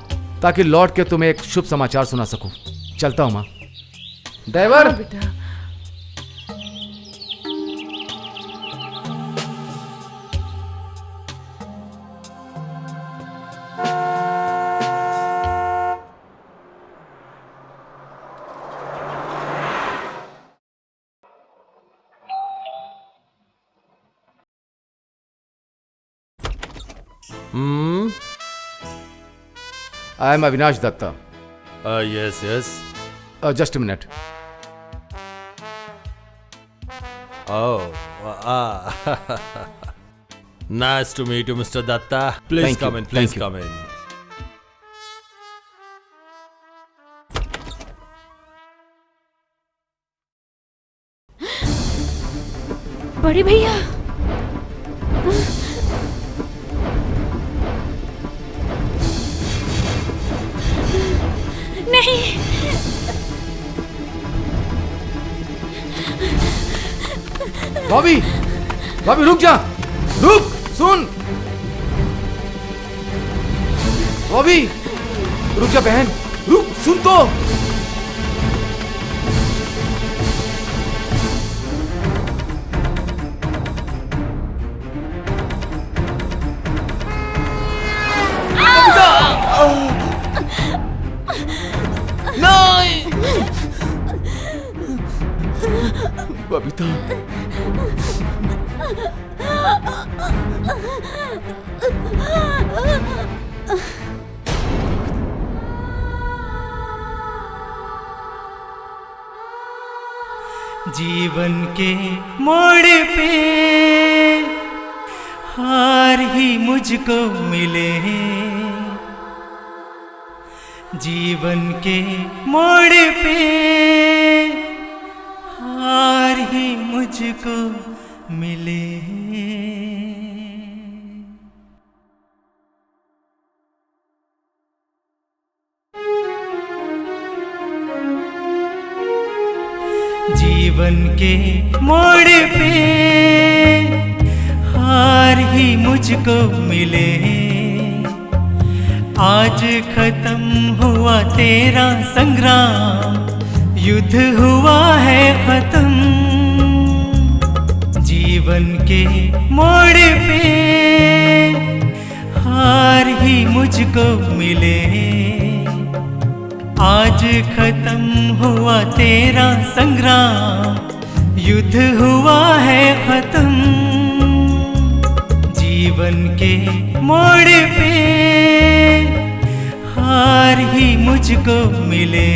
ताकि लौट के तुम्हें एक शुभ समाचार सुना सकूं। चलता हूँ माँ। ड्राइवर। हाँ बेटा। I am Avinash Dutta. Yes, yes. Just a minute. Oh, nice to meet you, Mr. Datta. Please Thank come you, in. Please thank you. come in. बड़े भैया, नहीं, बॉबी, बॉबी रुक जा, रुक, सुन. बॉबी, रुक जा बहन, रुक, सुन तो. बबीता, जीवन के मोड़ पे हार ही मुझको मिले, जीवन के मोड़ पे हार ही मुझको मिले. जीवन के मोड़ पे हार ही मुझको मिले, आज खत्म हुआ तेरा संग्राम, युद्ध हुआ है खत्म. जीवन के मोड़ पे हार ही मुझको मिले, आज खत्म हुआ तेरा संग्राम, युद्ध हुआ है खत्म. जीवन के मोड़ पे हार ही मुझको मिले.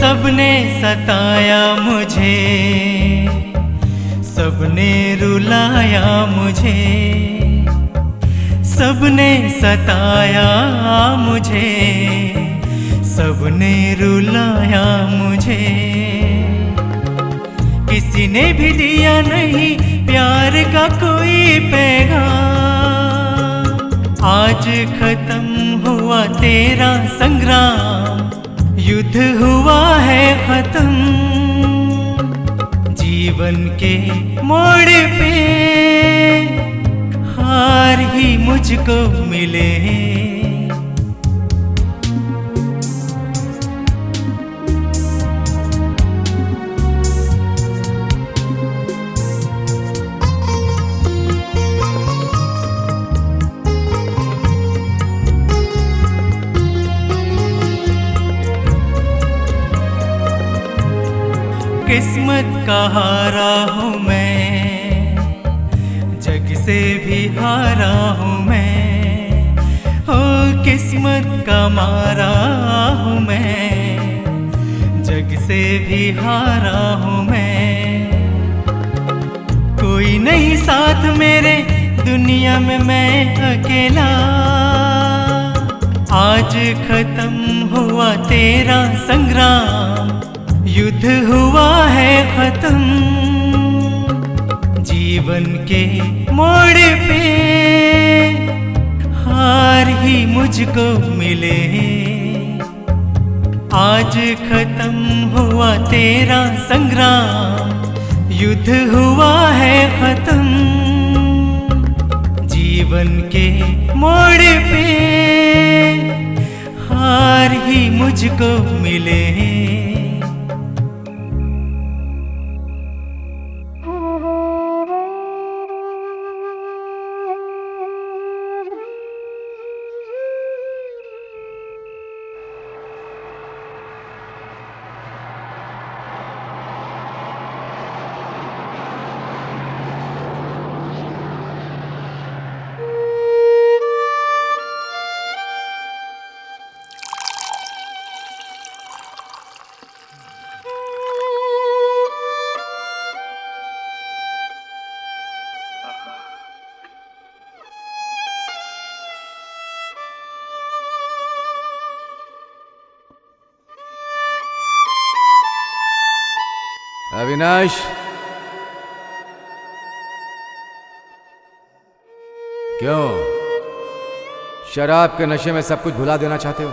सबने सताया मुझे, सबने रुलाया मुझे, सबने सताया मुझे, सबने रुलाया मुझे. किसी ने भी दिया नहीं प्यार का कोई पैगाम, आज खत्म हुआ तेरा संग्राम, युद्ध हुआ है खत्म. जीवन के मोड़ पे हार ही मुझको मिले. किस्मत का हारा हूँ मैं, जग से भी हारा हूँ मैं, हो किस्मत का मारा हूँ मैं, जग से भी हारा हूँ मैं. कोई नहीं साथ मेरे दुनिया में मैं अकेला, आज खत्म हुआ तेरा संग्राम, युद्ध हुआ है खत्म. जीवन के मोड़ पे हार ही मुझको मिले, आज खत्म हुआ तेरा संग्राम, युद्ध हुआ है खत्म. जीवन के मोड़ पे मुझको मिले। अविनाश, क्यों शराब के नशे में सब कुछ भुला देना चाहते हो?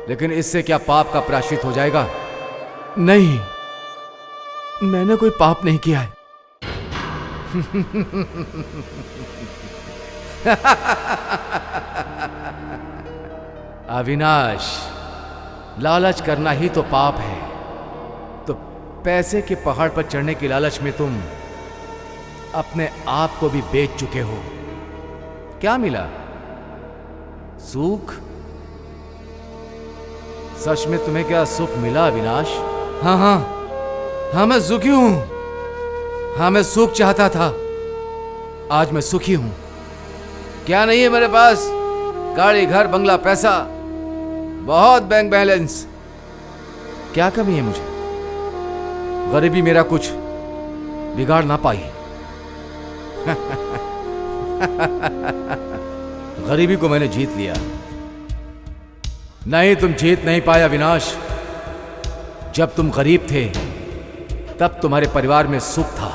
लेकिन इससे क्या पाप का प्रायश्चित हो जाएगा? नहीं, मैंने कोई पाप नहीं किया है। अविनाश, लालच करना ही तो पाप है। तो पैसे के पहाड़ पर चढ़ने की लालच में तुम अपने आप को भी बेच चुके हो। क्या मिला? सुख? सच में तुम्हें क्या सुख मिला अविनाश? हाँ, मैं सुखी हूं। हाँ, मैं सुख चाहता था, आज मैं सुखी हूं। क्या नहीं है मेरे पास? गाड़ी, घर, बंगला, पैसा, बहुत बैंक बैलेंस। क्या कमी है मुझे? गरीबी मेरा कुछ बिगाड़ ना पाई। गरीबी को मैंने जीत लिया। नहीं, तुम जीत नहीं पाया अविनाश। जब तुम गरीब थे तब तुम्हारे परिवार में सुख था,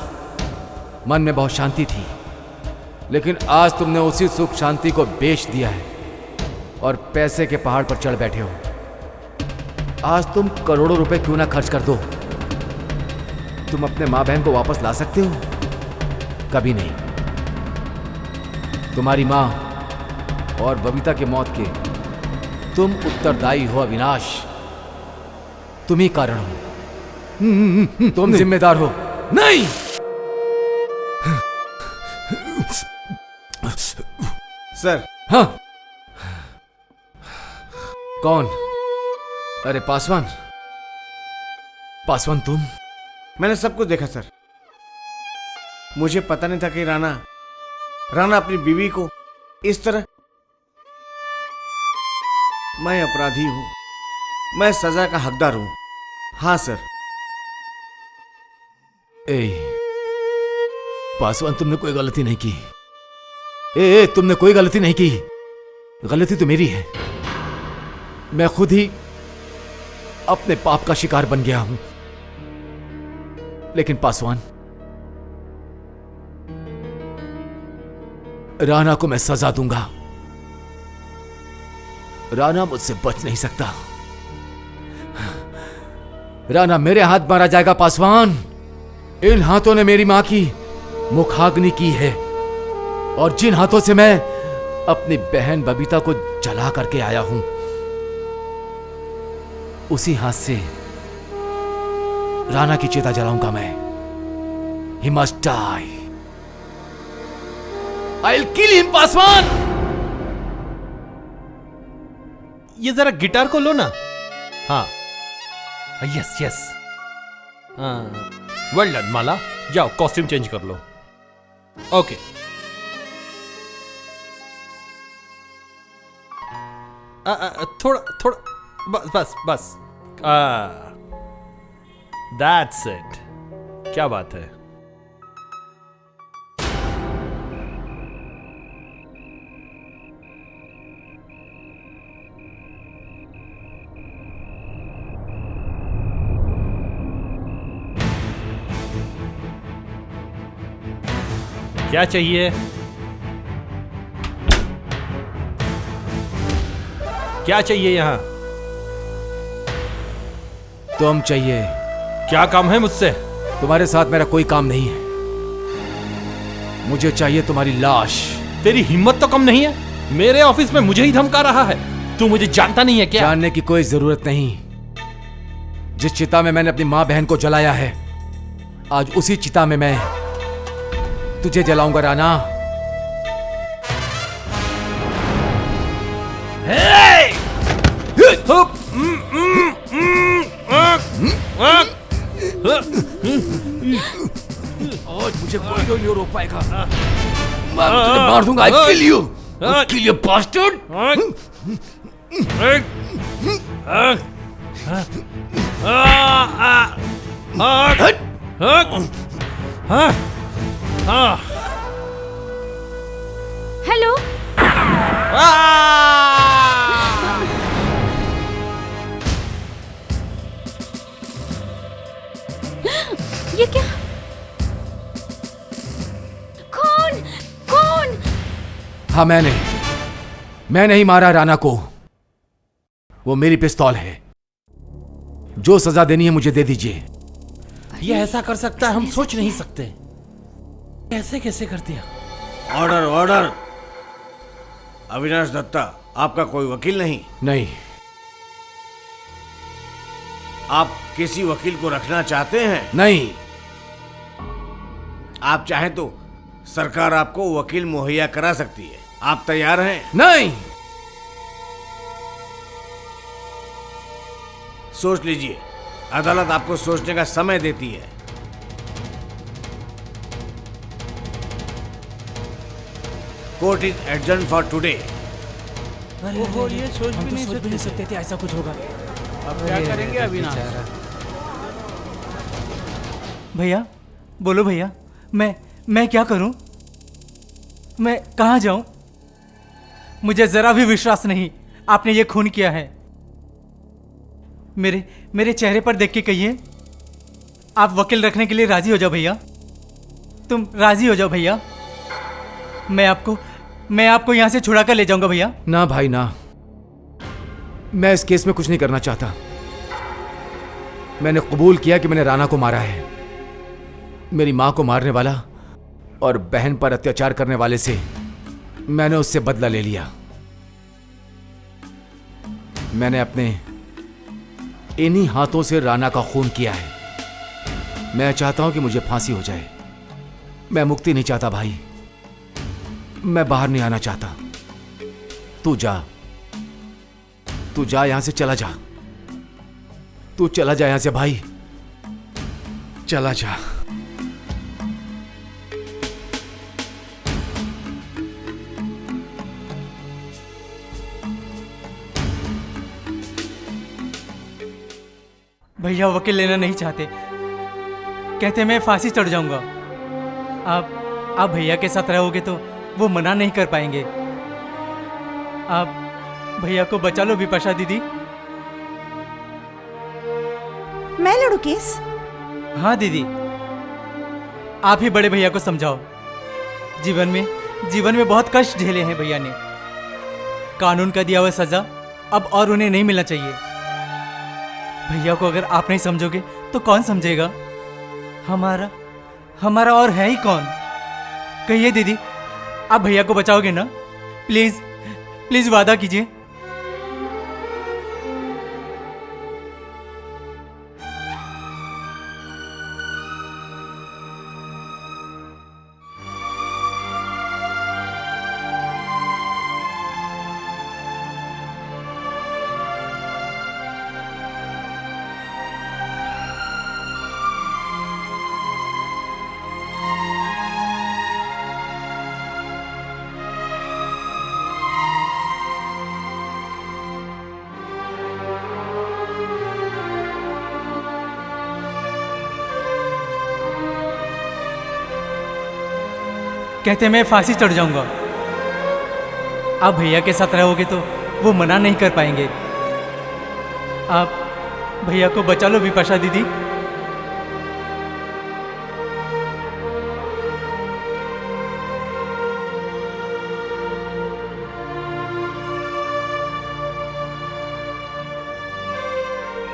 मन में बहुत शांति थी। लेकिन आज तुमने उसी सुख शांति को बेच दिया है और पैसे के पहाड़ पर चढ़ बैठे हो। आज तुम करोड़ों रुपए क्यों ना खर्च कर दो, तुम अपने मां बहन को वापस ला सकते हो? कभी नहीं। तुम्हारी मां और बबीता की मौत के तुम उत्तरदायी हो अविनाश। तुम ही कारण हो, तुम जिम्मेदार हो। नहीं, सर। हाँ, कौन? अरे पासवान, पासवान तुम? मैंने सब कुछ देखा सर। मुझे पता नहीं था कि राणा अपनी बीवी को इस तरह। मैं अपराधी हूं, मैं सजा का हकदार हूं। हाँ सर। पासवान, तुमने कोई गलती नहीं की। तुमने कोई गलती नहीं की। गलती तो मेरी है। मैं खुद ही अपने पाप का शिकार बन गया हूं। लेकिन पासवान, राणा को मैं सजा दूंगा। राणा मुझसे बच नहीं सकता। राणा मेरे हाथ मारा जाएगा पासवान। इन हाथों ने मेरी मां की मुखाग्नि की है और जिन हाथों से मैं अपनी बहन बबीता को जला करके आया हूं, उसी हाथ से राणा की चिता जलाऊंगा मैं। He must die. I'll kill him, Paswan. ये जरा गिटार को लो ना। हाँ, यस यस। वेल डन माला, जाओ कॉस्ट्यूम चेंज कर लो। ओके। थोड़ा बस। That's it. क्या बात है। क्या चाहिए? क्या चाहिए यहां? तुम चाहिए। क्या काम है मुझसे? तुम्हारे साथ मेरा कोई काम नहीं है। मुझे चाहिए तुम्हारी लाश। तेरी हिम्मत तो कम नहीं है? मेरे ऑफिस में मुझे ही धमका रहा है। तू मुझे जानता नहीं है क्या? जानने की कोई जरूरत नहीं। जिस चिता में मैंने अपनी माँ बहन को जलाया है, आज उसी चिता में मैं तुझे जलाऊंगा राना। आज मुझे कोई नहीं रोक पाएगा। मैं तुझे मार दूंगा। I kill you. I kill you bastard. Hello. ये क्या? कौन? कौन? हाँ, मैंने ही मारा राना को। वो मेरी पिस्तौल है। जो सजा देनी है मुझे दे दीजिए। ये ऐसा कर सकता है, हम सोच नहीं सकते। कैसे कैसे कर दिया? Order order. अविनाश दत्ता, आपका कोई वकील नहीं? नहीं। आप किसी वकील को रखना चाहते हैं? नहीं। आप चाहें तो सरकार आपको वकील मुहैया करा सकती है। आप तैयार हैं? नहीं। सोच लीजिए, अदालत आपको सोचने का समय देती है। Court is adjourn for today. ओहो, ये सोच भी नहीं सकते थे ऐसा कुछ होगा। अब क्या करेंगे अविनाश? भैया, बोलो भैया, मैं क्या करूं? मैं कहां जाऊं? मुझे जरा भी विश्वास नहीं आपने ये खून किया है। मेरे चेहरे पर देख के कहिए, आप वकील रखने के लिए राजी हो जाओ भैया। तुम राजी हो जाओ भैया। मैं आपको यहां से छुड़ा कर ले जाऊंगा भैया। ना भाई ना, मैं इस केस में कुछ नहीं करना चाहता। मैंने कबूल किया कि मैंने राना को मारा है। मेरी मां को मारने वाला और बहन पर अत्याचार करने वाले से मैंने उससे बदला ले लिया। मैंने अपने इन्हीं हाथों से राना का खून किया है। मैं चाहता हूं कि मुझे फांसी हो जाए। मैं मुक्ति नहीं चाहता भाई। मैं बाहर नहीं आना चाहता। तू जा यहां से, चला जा। तू चला जा यहां से भाई, चला जा। भैया वकील लेना नहीं चाहते, कहते मैं फांसी चढ़ जाऊंगा। आप भैया के साथ रहोगे तो वो मना नहीं कर पाएंगे। आप भैया को बचा लो विपाशा दीदी। मैं लड़ू केस? हाँ दीदी, आप ही बड़े भैया को समझाओ। जीवन में बहुत कष्ट झेले हैं भैया ने। कानून का दिया हुआ सजा अब और उन्हें नहीं मिलना चाहिए। भैया को अगर आप नहीं समझोगे तो कौन समझेगा? हमारा और है ही कौन? कहिए दीदी, आप भैया को बचाओगे ना? प्लीज वादा कीजिए। कहते मैं फांसी चढ़ जाऊंगा। आप भैया के साथ रहोगे तो वो मना नहीं कर पाएंगे। आप भैया को बचा लो विपाशा दीदी।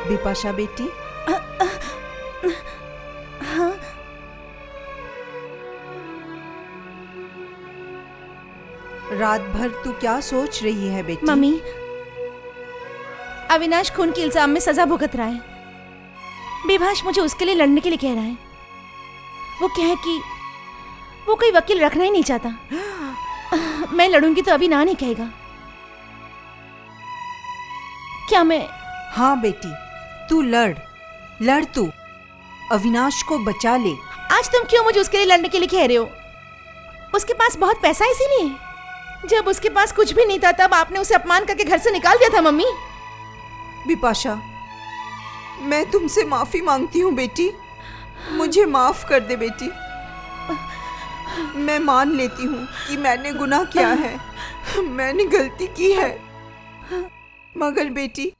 विपाशा बेटी, हाँ रात भर तू क्या सोच रही है बेटी? मम्मी, अविनाश खून के इल्जाम में सजा भुगत रहा है। विभाष मुझे उसके लिए लड़ने के लिए कह रहा है। वो क्या है कि वो कोई वकील रखना ही नहीं चाहता। मैं लड़ूंगी तो अभी ना नहीं कहेगा। क्या मैं? हाँ बेटी, तू लड़ तू, अविनाश को बचा ले। आज तुम क्यों मुझे उसके लिए लड़ने के लिए कह रहे हो? उसके पास बहुत पैसा है इसीलिए। जब उसके पास कुछ भी नहीं था तब आपने उसे अपमान करके घर से निकाल दिया था मम्मी। बिपाशा, मैं तुमसे माफी मांगती हूँ बेटी, मुझे माफ कर दे बेटी। मैं मान लेती हूँ कि मैंने गुनाह किया है, मैंने गलती की है, मगर बेटी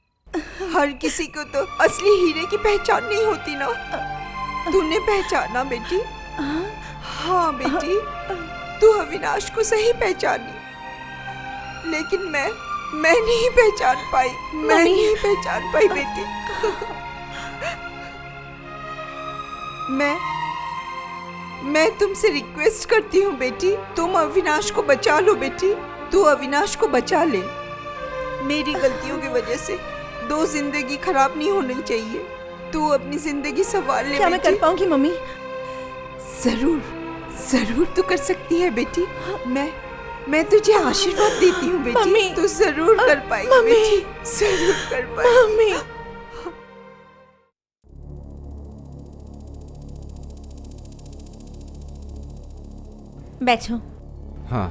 हर किसी को तो असली हीरे की पहचान नहीं होती ना। तूने पहचाना बेटी। हाँ बेटी, तू अविनाश को सही पहचानी, लेकिन मैं नहीं पहचान पाई, मैं नहीं पहचान पाई बेटी। मैं तुमसे रिक्वेस्ट करती हूँ बेटी, तुम अविनाश को बचा लो बेटी, तू अविनाश को बचा ले। मेरी गलतियों की वजह से 2 जिंदगी खराब नहीं होनी चाहिए। तू अपनी जिंदगी संभाल ले। क्या मैं कर पाऊंगी मम्मी? जरूर तू कर सकती है बेटी। मैं तुझे आशीर्वाद देती हूँ बेटी, तू जरूर कर पाएगी बेटी, जरूर कर पाएगी। बैठो। हाँ।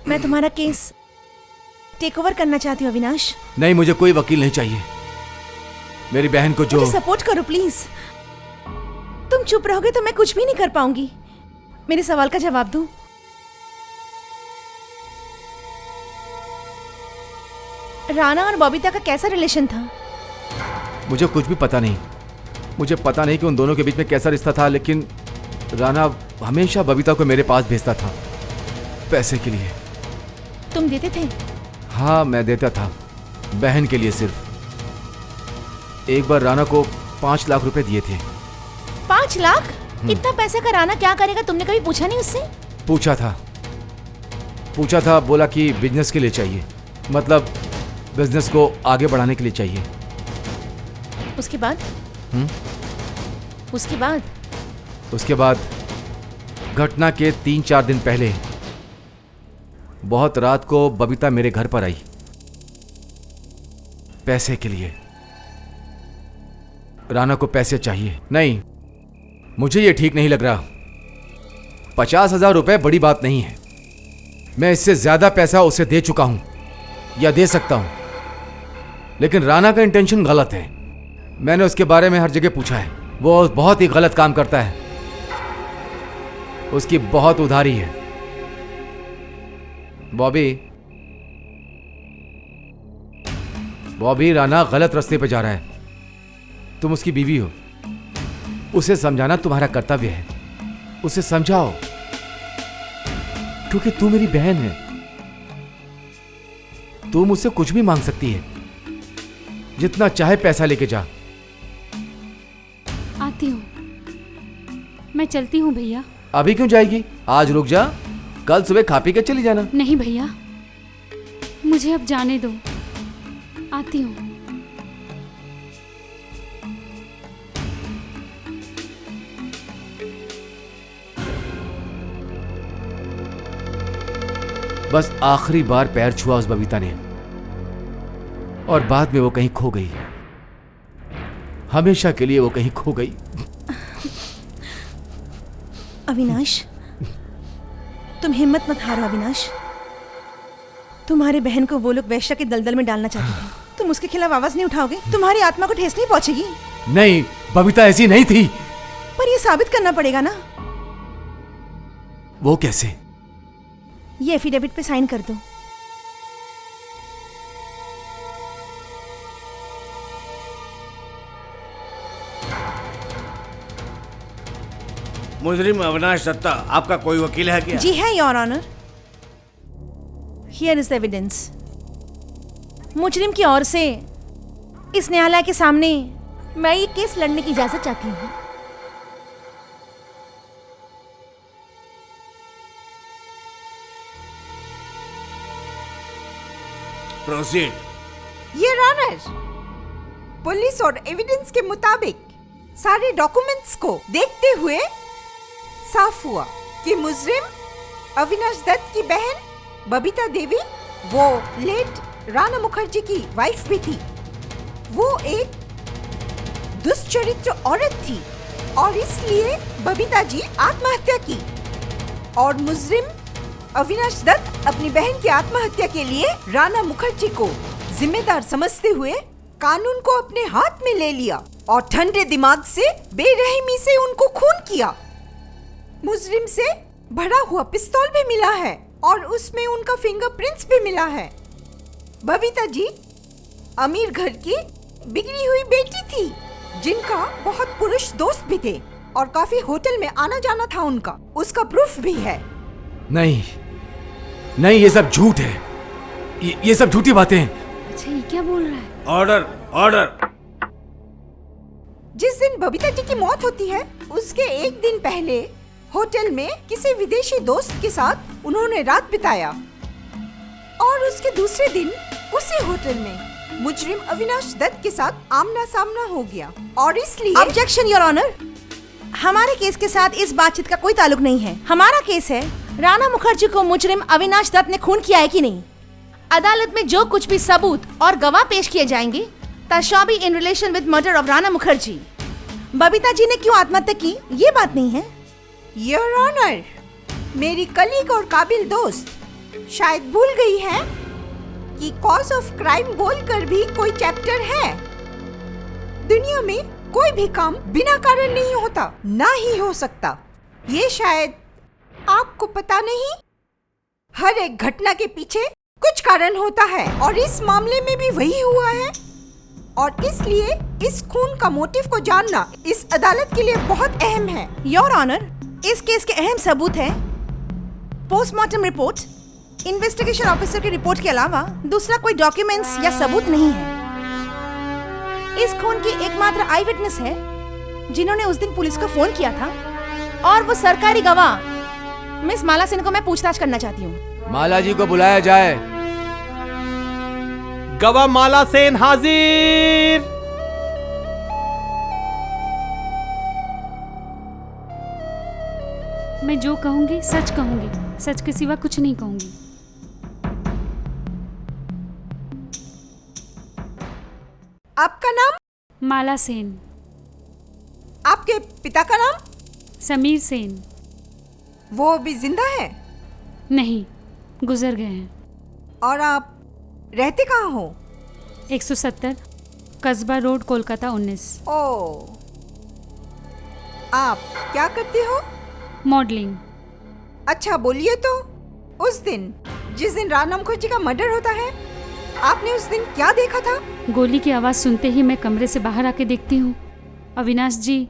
मैं तुम्हारा केस टेक ओवर करना चाहती हूँ अविनाश। नहीं, मुझे कोई वकील नहीं चाहिए। मेरी बहन को जो मुझे सपोर्ट करो प्लीज। तुम चुप रहोगे तो मैं कुछ भी नहीं कर पाऊंगी। मेरे सवाल का जवाब दो। राणा और बबीता का कैसा रिलेशन था? मुझे कुछ भी पता नहीं। मुझे पता नहीं कि उन दोनों के बीच में कैसा रिश्ता था, लेकिन राणा हमेशा बबीता को मेरे पास भेजता था पैसे के लिए। तुम देते थे? हाँ, मैं देता था, बहन के लिए सिर्फ। एक बार राणा को 5 लाख रुपए दिए थे। 5 लाख? इतना पैसे का राणा क्या करेगा? तुमने कभी पूछा नहीं उससे? पूछा था, बोला कि बिजनेस के लिए चाहिए, मतलब बिजनेस को आगे बढ़ाने के लिए चाहिए। उसके बाद? उसके बाद घटना के 3-4 दिन पहले बहुत रात को बबीता मेरे घर पर आई पैसे के लिए। राणा को पैसे चाहिए। नहीं, मुझे ये ठीक नहीं लग रहा। 50,000 रुपए बड़ी बात नहीं है। मैं इससे ज्यादा पैसा उसे दे चुका हूं या दे सकता हूं, लेकिन राणा का इंटेंशन गलत है। मैंने उसके बारे में हर जगह पूछा है। वो बहुत ही गलत काम करता है। उसकी बहुत उधारी है। बॉबी, राणा गलत रास्ते पे जा रहा है। तुम उसकी बीवी हो, उसे समझाना तुम्हारा कर्तव्य है। उसे समझाओ, क्योंकि तू मेरी बहन है। तू मुझसे कुछ भी मांग सकती है, जितना चाहे पैसा लेके जा। आती हूँ, मैं चलती हूँ भैया। अभी क्यों जाएगी? आज रुक जा, कल सुबह खा पी के चली जाना। नहीं भैया, मुझे अब जाने दो, आती हूँ। बस आखिरी बार पैर छुआ उस बबीता ने, और बाद में वो कहीं खो गई। हमेशा के लिए वो कहीं खो गई। अविनाश, तुम हिम्मत मत हारो अविनाश। तुम्हारे बहन को वो लोग वैश्या के दलदल में डालना चाहते थे। तुम उसके खिलाफ आवाज नहीं उठाओगे, तुम्हारी आत्मा को ठेस नहीं पहुंचेगी। नहीं, बबीता ऐसी नहीं थी। पर ये साबित करना पड़ेगा ना। वो कैसे? ये एफिडेविट पे साइन कर दो। मुजरिम अविनाश दत्ता, आपका कोई वकील है क्या? जी है your honour. Here is the evidence. मुजरिम की ओर से इस न्यायालय के सामने मैं ये केस लड़ने की इजाजत चाहती हूँ। प्रोसीड। ये ऑनर, पुलिस और एविडेंस के मुताबिक सारे डॉक्यूमेंट्स को देखते हुए साफ हुआ कि मुजरिम अविनाश दत्त की बहन बबीता देवी, वो लेट राणा मुखर्जी की वाइफ भी थी, वो एक दुष्चरित्र औरत थी और इसलिए बबीता जी आत्महत्या की और मुजरिम अविनाश दत्त अपनी बहन की आत्महत्या के लिए राणा मुखर्जी को जिम्मेदार समझते हुए कानून को अपने हाथ में ले लिया और ठंडे दिमाग से बेरहमी से उनको खून किया। मुजरिम से भरा हुआ पिस्तौल भी मिला है और उसमें उनका फिंगरप्रिंट्स भी मिला है। बबीता जी अमीर घर की बिगड़ी हुई बेटी थी जिनका बहुत पुरुष दोस्त भी थे और काफी होटल में आना जाना था उनका, उसका प्रूफ भी है। नहीं नहीं, ये सब झूठ है, ये सब झूठी बातें हैं। अच्छा, ये क्या बोल रहा है? Order order. जिस दिन बबीता जी की मौत होती है उसके एक दिन पहले होटल में किसी विदेशी दोस्त के साथ उन्होंने रात बिताया और उसके दूसरे दिन उसी होटल में मुजरिम अविनाश दत्त के साथ आमना सामना हो गया और इसलिए ऑब्जेक्शन योर ऑनर, हमारे केस के साथ इस बातचीत का कोई ताल्लुक नहीं है। हमारा केस है राणा मुखर्जी को मुजरिम अविनाश दत्त ने खून किया है कि नहीं। अदालत में जो कुछ भी सबूत और गवाह पेश किए जाएंगे that shall be in relation with murder of Rana Mukherjee. Babita ji ने क्यों आत्महत्या की ये बात नहीं है। योर ऑनर, मेरी कलीग और काबिल दोस्त शायद भूल गई है कि कॉज ऑफ क्राइम बोलकर भी कोई चैप्टर है। दुनिया में कोई भी काम बिना कारण नहीं होता, ना ही हो सकता। ये शायद आपको पता नहीं। हर एक घटना के पीछे कुछ कारण होता है और इस मामले में भी वही हुआ है और इसलिए इस खून का मोटिव को जानना इस अदालत के लिए बहुत अहम है। योर ऑनर, इस केस के अहम सबूत हैं पोस्टमार्टम रिपोर्ट, इन्वेस्टिगेशन ऑफिसर की रिपोर्ट के अलावा दूसरा कोई डॉक्यूमेंट्स या सबूत नहीं है। इस खून की एकमात्र आई विटनेस है जिन्होंने उस दिन पुलिस को फोन किया था और वो सरकारी गवाह मिस माला सेन को मैं पूछताछ करना चाहती हूँ। माला जी को बुलाया जाए। गवाह माला सेन हाजिर। मैं जो कहूंगी सच कहूंगी, सच के सिवा कुछ नहीं कहूंगी। आपका नाम? माला सेन। आपके पिता का नाम? समीर सेन। वो अभी जिंदा है? नहीं, गुजर गए हैं। और आप रहते कहाँ हो? 170 कस्बा रोड, कोलकाता 19। ओह, आप क्या करते हो? मॉडलिंग। अच्छा बोलिए तो, उस दिन जिस दिन राणा मुखर्जी का मर्डर होता है आपने उस दिन क्या देखा था? गोली की आवाज़ सुनते ही मैं कमरे से बाहर आके देखती हूँ अविनाश जी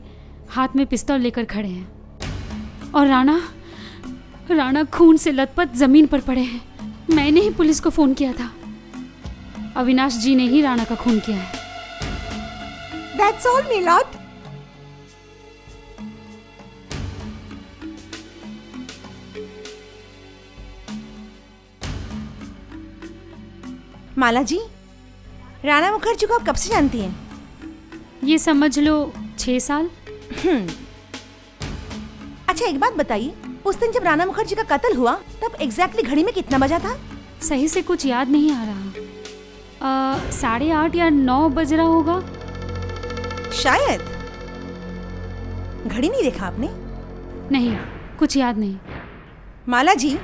हाथ में पिस्तौल लेकर खड़े हैं और राणा खून से लथपथ जमीन पर पड़े हैं। मैंने ही पुलिस को फोन किया था। अविनाश जी ने ही राणा का खून किया है। That's all, my lord. माला जी, राणा मुखर्जी को आप कब से जानती हैं? ये समझ लो 6 साल। अच्छा एक बात बताइए, उस दिन जब राणा मुखर्जी का कत्ल हुआ तब एग्जैक्टली घड़ी में कितना बजा था? सही से कुछ याद नहीं आ रहा। 8:30 या 9 बज रहा होगा शायद। घड़ी नहीं देखा आपने? नहीं, कुछ याद नहीं। माला जी,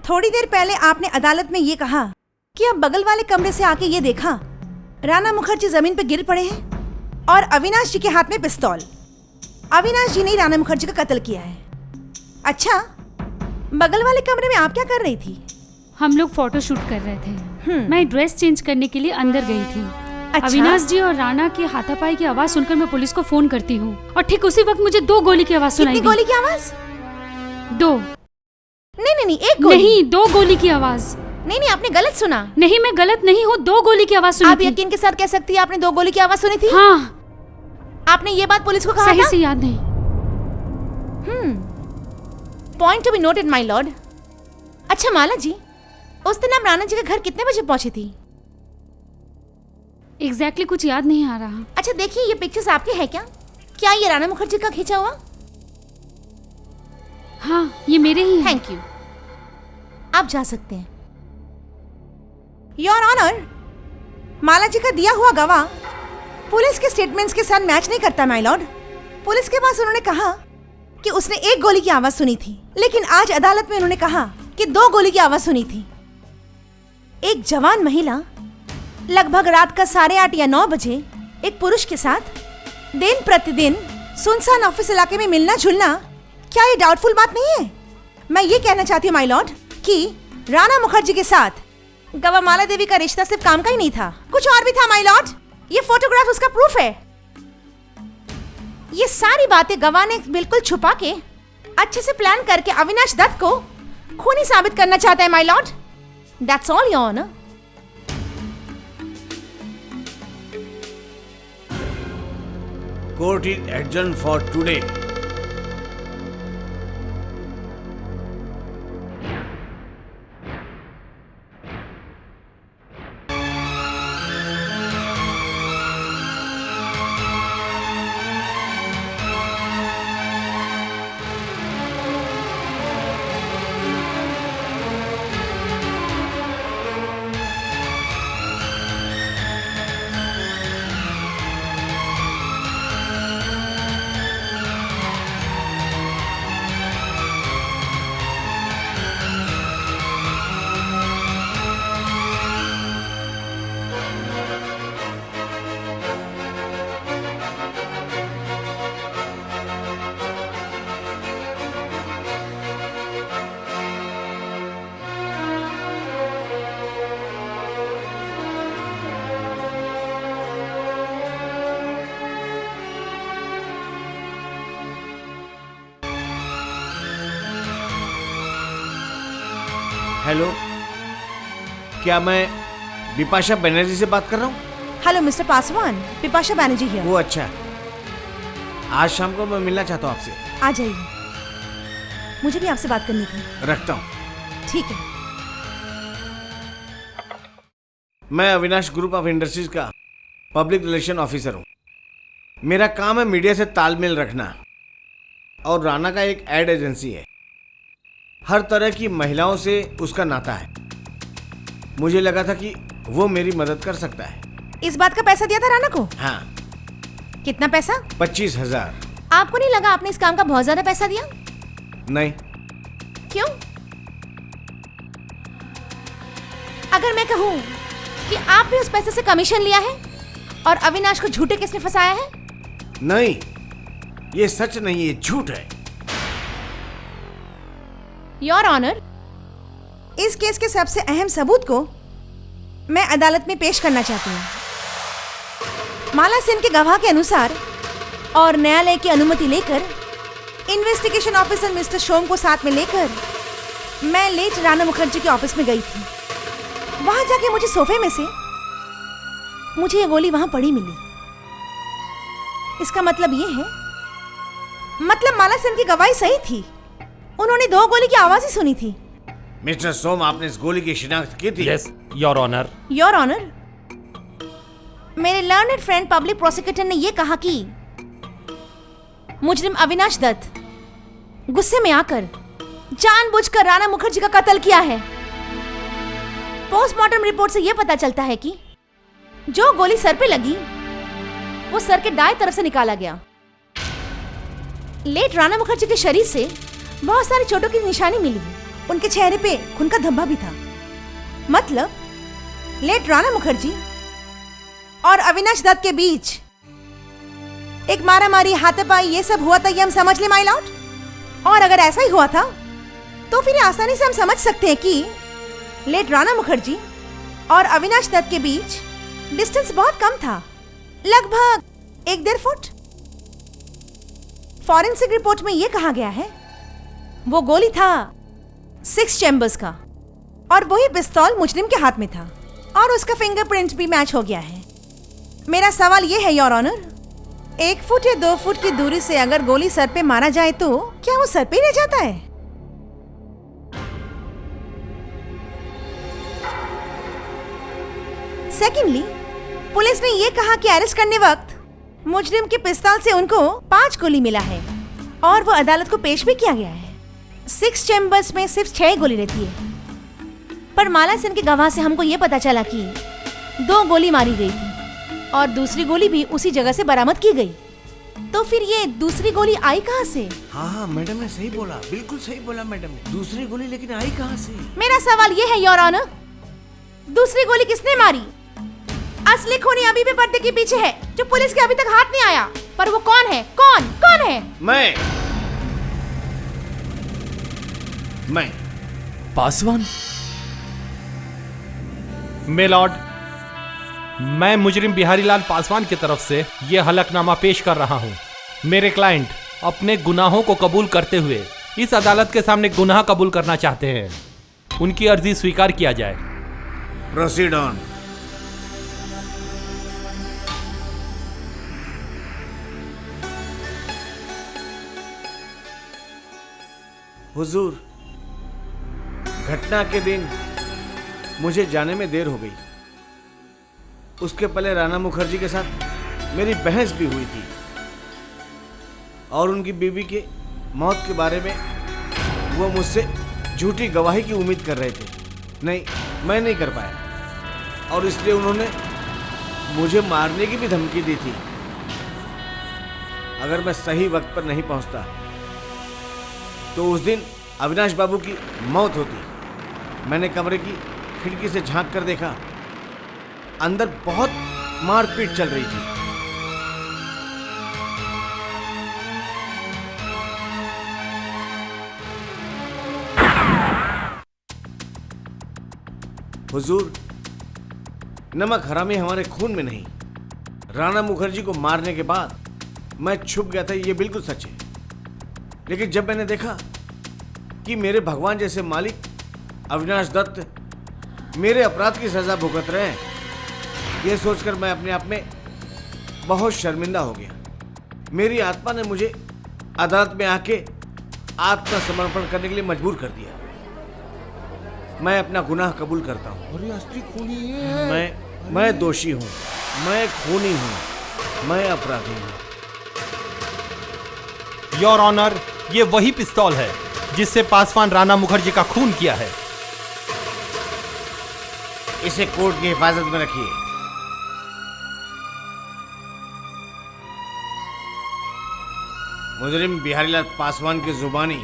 थोड़ी देर पहले आपने अदालत में ये कहा कि आप बगल वाले कमरे से आके ये देखा राणा मुखर्जी जमीन पर गिर पड़े हैं और अविनाश जी के हाथ में पिस्तौल। अविनाश जी ने राणा मुखर्जी का कत्ल किया है। अच्छा, बगल वाले कमरे में आप क्या कर रही थी? हम लोग फोटो शूट कर रहे थे। मैं ड्रेस चेंज करने के लिए अंदर गई थी। अच्छा? अविनाश जी और राणा के हाथापाई की आवाज सुनकर मैं पुलिस को फोन करती हूँ और ठीक उसी वक्त मुझे 2 गोली की आवाज सुनाई दी। कितनी गोली की आवाज? 2। नहीं, एक गोली। नहीं, 2 गोली की आवाज। नहीं, आपने गलत सुना। नहीं, मैं गलत नहीं हूँ। 2 गोली की आवाज सुनी आप थी। यकीन के साथ कह सकती है आपने 2 गोली की आवाज सुनी थी? हाँ। आपने ये बात पुलिस को कहा सही था? से याद नहीं। Point to be noted my Lord. अच्छा माला जी, उस दिन आप राणा जी के घर कितने बजे पहुंची थी? एग्जैक्टली कुछ याद नहीं आ रहा। अच्छा देखिए, ये पिक्चर्स आपके हैं क्या? क्या ये राणा मुखर्जी का खींचा हुआ? हाँ, ये मेरे ही हैं। थैंक यू, आप जा सकते हैं। योर ऑनर, माला जी का दिया हुआ गवाह पुलिस के स्टेटमेंट्स के साथ मैच नहीं करता माय लॉर्ड। पुलिस के पास उन्होंने कहा कि उसने 1 गोली की आवाज सुनी थी, लेकिन आज अदालत में उन्होंने कहा कि 2 गोली की आवाज सुनी थी। एक जवान महिला लगभग रात का 8:30 या 9 बजे एक पुरुष के साथ दिन प्रतिदिन सुनसान ऑफिस इलाके में मिलना जुलना, क्या ये डाउटफुल बात नहीं है? मैं ये कहना चाहती हूँ माय लॉर्ड कि राणा मुखर्जी के साथ गवाह माला देवी का रिश्ता सिर्फ काम का ही नहीं था, कुछ और भी था माय लॉर्ड। ये फोटोग्राफ उसका प्रूफ है। ये सारी बातें गवाह ने बिल्कुल छुपा के अच्छे से प्लान करके अविनाश दत्त को खूनी साबित करना चाहता है my lord. That's all your honour. Court is adjourned for today. Hello, क्या मैं बिपाशा बनर्जी से बात कर रहा हूँ? Hello Mister Paswan, Bipasha Banerjee here. वो अच्छा, आज शाम को मैं मिलना चाहता हूँ आपसे। आ जाइए, मुझे भी आपसे बात करनी थी। रखता हूँ। ठीक है। मैं अविनाश ग्रुप ऑफ इंडस्ट्रीज का पब्लिक रिलेशन ऑफिसर हूँ। मेरा काम है मीडिया से तालमेल रखना, और राणा का एक एड एजेंसी है। हर तरह की महिलाओं से उसका नाता है। मुझे लगा था कि वो मेरी मदद कर सकता है। इस बात का पैसा दिया था राणा को? हाँ। कितना पैसा? 25,000। आपको नहीं लगा आपने इस काम का बहुत ज्यादा पैसा दिया? नहीं। क्यों? अगर मैं कहूँ कि आपने उस पैसे से कमीशन लिया है और अविनाश को झूठे केस में फंसाया है? नहीं, ये सच नहीं, ये झूठ है। योर ऑनर, इस केस के सबसे अहम सबूत को मैं अदालत में पेश करना चाहती हूँ। माला सेन के गवाह के अनुसार और न्यायालय की अनुमति लेकर इन्वेस्टिगेशन ऑफिसर मिस्टर शोम को साथ में लेकर मैं लेट राणा मुखर्जी के ऑफिस में गई थी। वहां जाके मुझे सोफे में से मुझे ये गोली वहां पड़ी मिली। इसका मतलब ये है, मतलब माला सेन की गवाही सही थी। उन्होंने 2 गोली की आवाज ही सुनी थी। मिस्टर सोम, आपने इस गोली की शिनाख्त की थी? Yes, your honour. Your honour, मेरे लर्नेड फ्रेंड पब्लिक प्रोसिक्यूटर ने यह कहा कि मुजरिम अविनाश दत्त गुस्से में आकर जानबूझकर राणा मुखर्जी का कत्ल किया है। पोस्टमार्टम रिपोर्ट से यह पता चलता है कि जो गोली सर पे लगी वो सर के दाएं तरफ से निकाला गया। लेट राणा मुखर्जी के शरीर से बहुत सारी चोटों की निशानी मिली। उनके चेहरे पे खून का धब्बा भी था। मतलब लेट राणा मुखर्जी और अविनाश दत्त के बीच एक मारामारी, हाथापाई, ये सब हुआ था, ये हम समझ ले माय लॉर्ड। और अगर ऐसा ही हुआ था तो फिर आसानी से हम समझ सकते हैं कि लेट राणा मुखर्जी और अविनाश दत्त के बीच डिस्टेंस बहुत कम था, लगभग 1-1.5 फुट। फॉरेंसिक रिपोर्ट में यह कहा गया है वो गोली था 6 चैम्बर्स का, और वही पिस्तौल मुजरिम के हाथ में था, और उसका फिंगरप्रिंट भी मैच हो गया है। मेरा सवाल यह है योर ऑनर, 1 फुट या 2 फुट की दूरी से अगर गोली सर पे मारा जाए तो क्या वो सर पे ही रह जाता है? सेकेंडली, पुलिस ने ये कहा कि अरेस्ट करने वक्त मुजरिम के पिस्तौल से उनको 5 गोली मिला है और वो अदालत को पेश भी किया गया है। 6 चैम्बर्स में सिर्फ 6 गोली रहती है, पर माला सेन के गवाह से हमको ये पता चला कि 2 गोली मारी गई थी और दूसरी गोली भी उसी जगह से बरामद की गई। तो फिर ये दूसरी गोली आई कहाँ से? हाँ मैडम ने सही बोला, बिल्कुल सही बोला मैडम ने। दूसरी गोली लेकिन आई कहाँ से? मेरा सवाल ये है योर ऑनर, दूसरी गोली किसने मारी? असली खूनी अभी भी पर्दे के पीछे है, जो पुलिस के अभी तक हाथ नहीं आया, पर वो कौन है? कौन है? मैं पासवान? मेलॉर्ड, मैं मुजरिम बिहारी लाल पासवान की तरफ से यह हलफनामा पेश कर रहा हूं। मेरे क्लाइंट अपने गुनाहों को कबूल करते हुए इस अदालत के सामने गुनाह कबूल करना चाहते हैं। उनकी अर्जी स्वीकार किया जाए। Proceed on. हुजूर, घटना के दिन मुझे जाने में देर हो गई। उसके पहले राणा मुखर्जी के साथ मेरी बहस भी हुई थी और उनकी बीवी के मौत के बारे में वो मुझसे झूठी गवाही की उम्मीद कर रहे थे। नहीं, मैं नहीं कर पाया और इसलिए उन्होंने मुझे मारने की भी धमकी दी थी अगर मैं सही वक्त पर नहीं पहुंचता। तो उस दिन अविनाश बाबू की मौत होती। मैंने कमरे की खिड़की से झांक कर देखा, अंदर बहुत मारपीट चल रही थी। हुजूर, नमक हरामी हमारे खून में नहीं। राणा मुखर्जी को मारने के बाद मैं छुप गया था, ये बिल्कुल सच है। लेकिन जब मैंने देखा कि मेरे भगवान जैसे मालिक अविनाश दत्त मेरे अपराध की सजा भुगत रहे हैं, यह सोचकर मैं अपने आप में बहुत शर्मिंदा हो गया। मेरी आत्मा ने मुझे अदालत में आके आत्मसमर्पण करने के लिए मजबूर कर दिया। मैं अपना गुनाह कबूल करता हूँ। अरे असली खूनी ये है। मैं दोषी हूँ, मैं खूनी हूँ, मैं अपराधी हूँ। योर ऑनर, ये वही पिस्तौल है जिससे पासवान राणा मुखर्जी का खून किया है। इसे कोर्ट की हिफाजत में रखिए। मुजरिम बिहारीलाल पासवान की जुबानी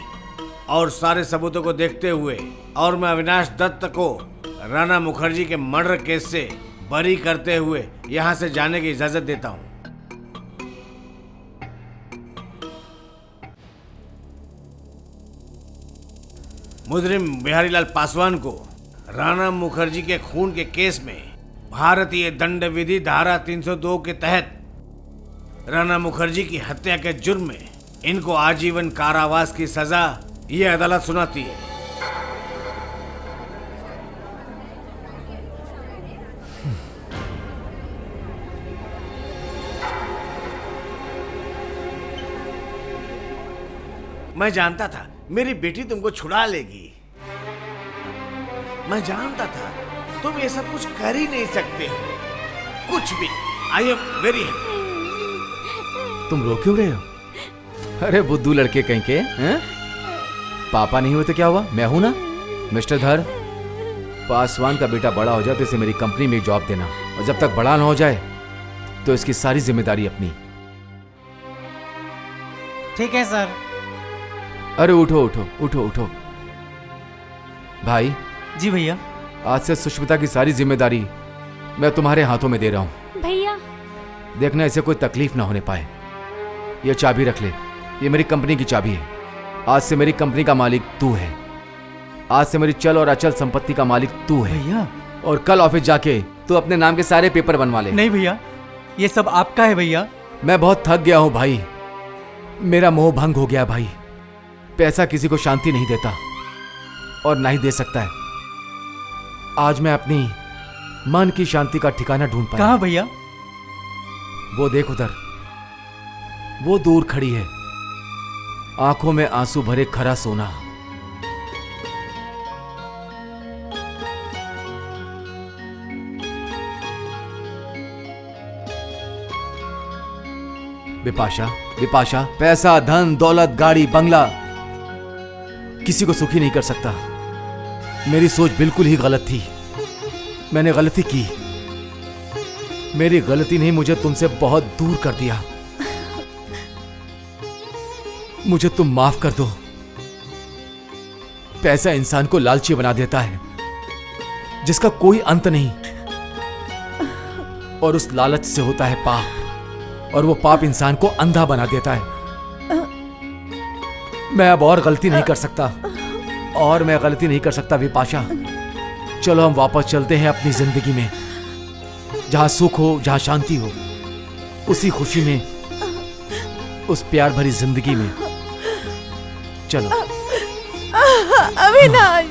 और सारे सबूतों को देखते हुए और मैं अविनाश दत्त को राणा मुखर्जी के मर्डर केस से बरी करते हुए यहां से जाने की इजाजत देता हूं। मुजरिम बिहारीलाल पासवान को राणा मुखर्जी के खून के केस में भारतीय दंड विधि धारा 302 के तहत राणा मुखर्जी की हत्या के जुर्म में इनको आजीवन कारावास की सजा ये अदालत सुनाती है। मैं जानता था मेरी बेटी तुमको छुड़ा लेगी। मैं जानता था तुम ये सब कुछ कर ही नहीं सकते हो, कुछ भी। I am very happy. तुम रो क्यों रहे हो? अरे बुद्धू लड़के कहीं के हैं? पापा नहीं हुए तो क्या हुआ, मैं हूं ना। मिस्टर धर, पासवान का बेटा बड़ा हो जाए तो इसे मेरी कंपनी में जॉब देना, और जब तक बड़ा ना हो जाए तो इसकी सारी जिम्मेदारी अपनी। ठीक है सर। अरे उठो उठो उठो उठो। भाई। जी भैया। आज से सुष्मिता की सारी जिम्मेदारी मैं तुम्हारे हाथों में दे रहा हूं। भैया देखना इसे कोई तकलीफ ना होने पाए। ये चाबी रख ले, ये मेरी कंपनी की चाबी है। आज से मेरी कंपनी का मालिक तू है। आज से मेरी चल और अचल संपत्ति का मालिक तू है भैया। और कल ऑफिस जाके तू अपने नाम के सारे पेपर बनवा ले। नहीं भैया, ये सब आपका है भैया। मैं बहुत थक गया हूं भाई, मेरा मोह भंग हो गया भाई। पैसा किसी को शांति नहीं देता और ना ही दे सकता है। आज मैं अपनी मन की शांति का ठिकाना ढूंढ पाया। कहाँ भैया? वो देख उधर, वो दूर खड़ी है, आंखों में आंसू भरे खरा सोना। विपाशा, विपाशा, पैसा, धन, दौलत, गाड़ी, बंगला किसी को सुखी नहीं कर सकता। मेरी सोच बिल्कुल ही गलत थी। मैंने गलती की। मेरी गलती ने मुझे तुमसे बहुत दूर कर दिया। मुझे तुम माफ कर दो। पैसा इंसान को लालची बना देता है जिसका कोई अंत नहीं, और उस लालच से होता है पाप, और वो पाप इंसान को अंधा बना देता है। मैं अब और गलती नहीं कर सकता, और मैं गलती नहीं कर सकता विपाशा। चलो हम वापस चलते हैं अपनी जिंदगी में, जहां सुख हो, जहां शांति हो, उसी खुशी में, उस प्यार भरी जिंदगी में। चलो। अविनाश,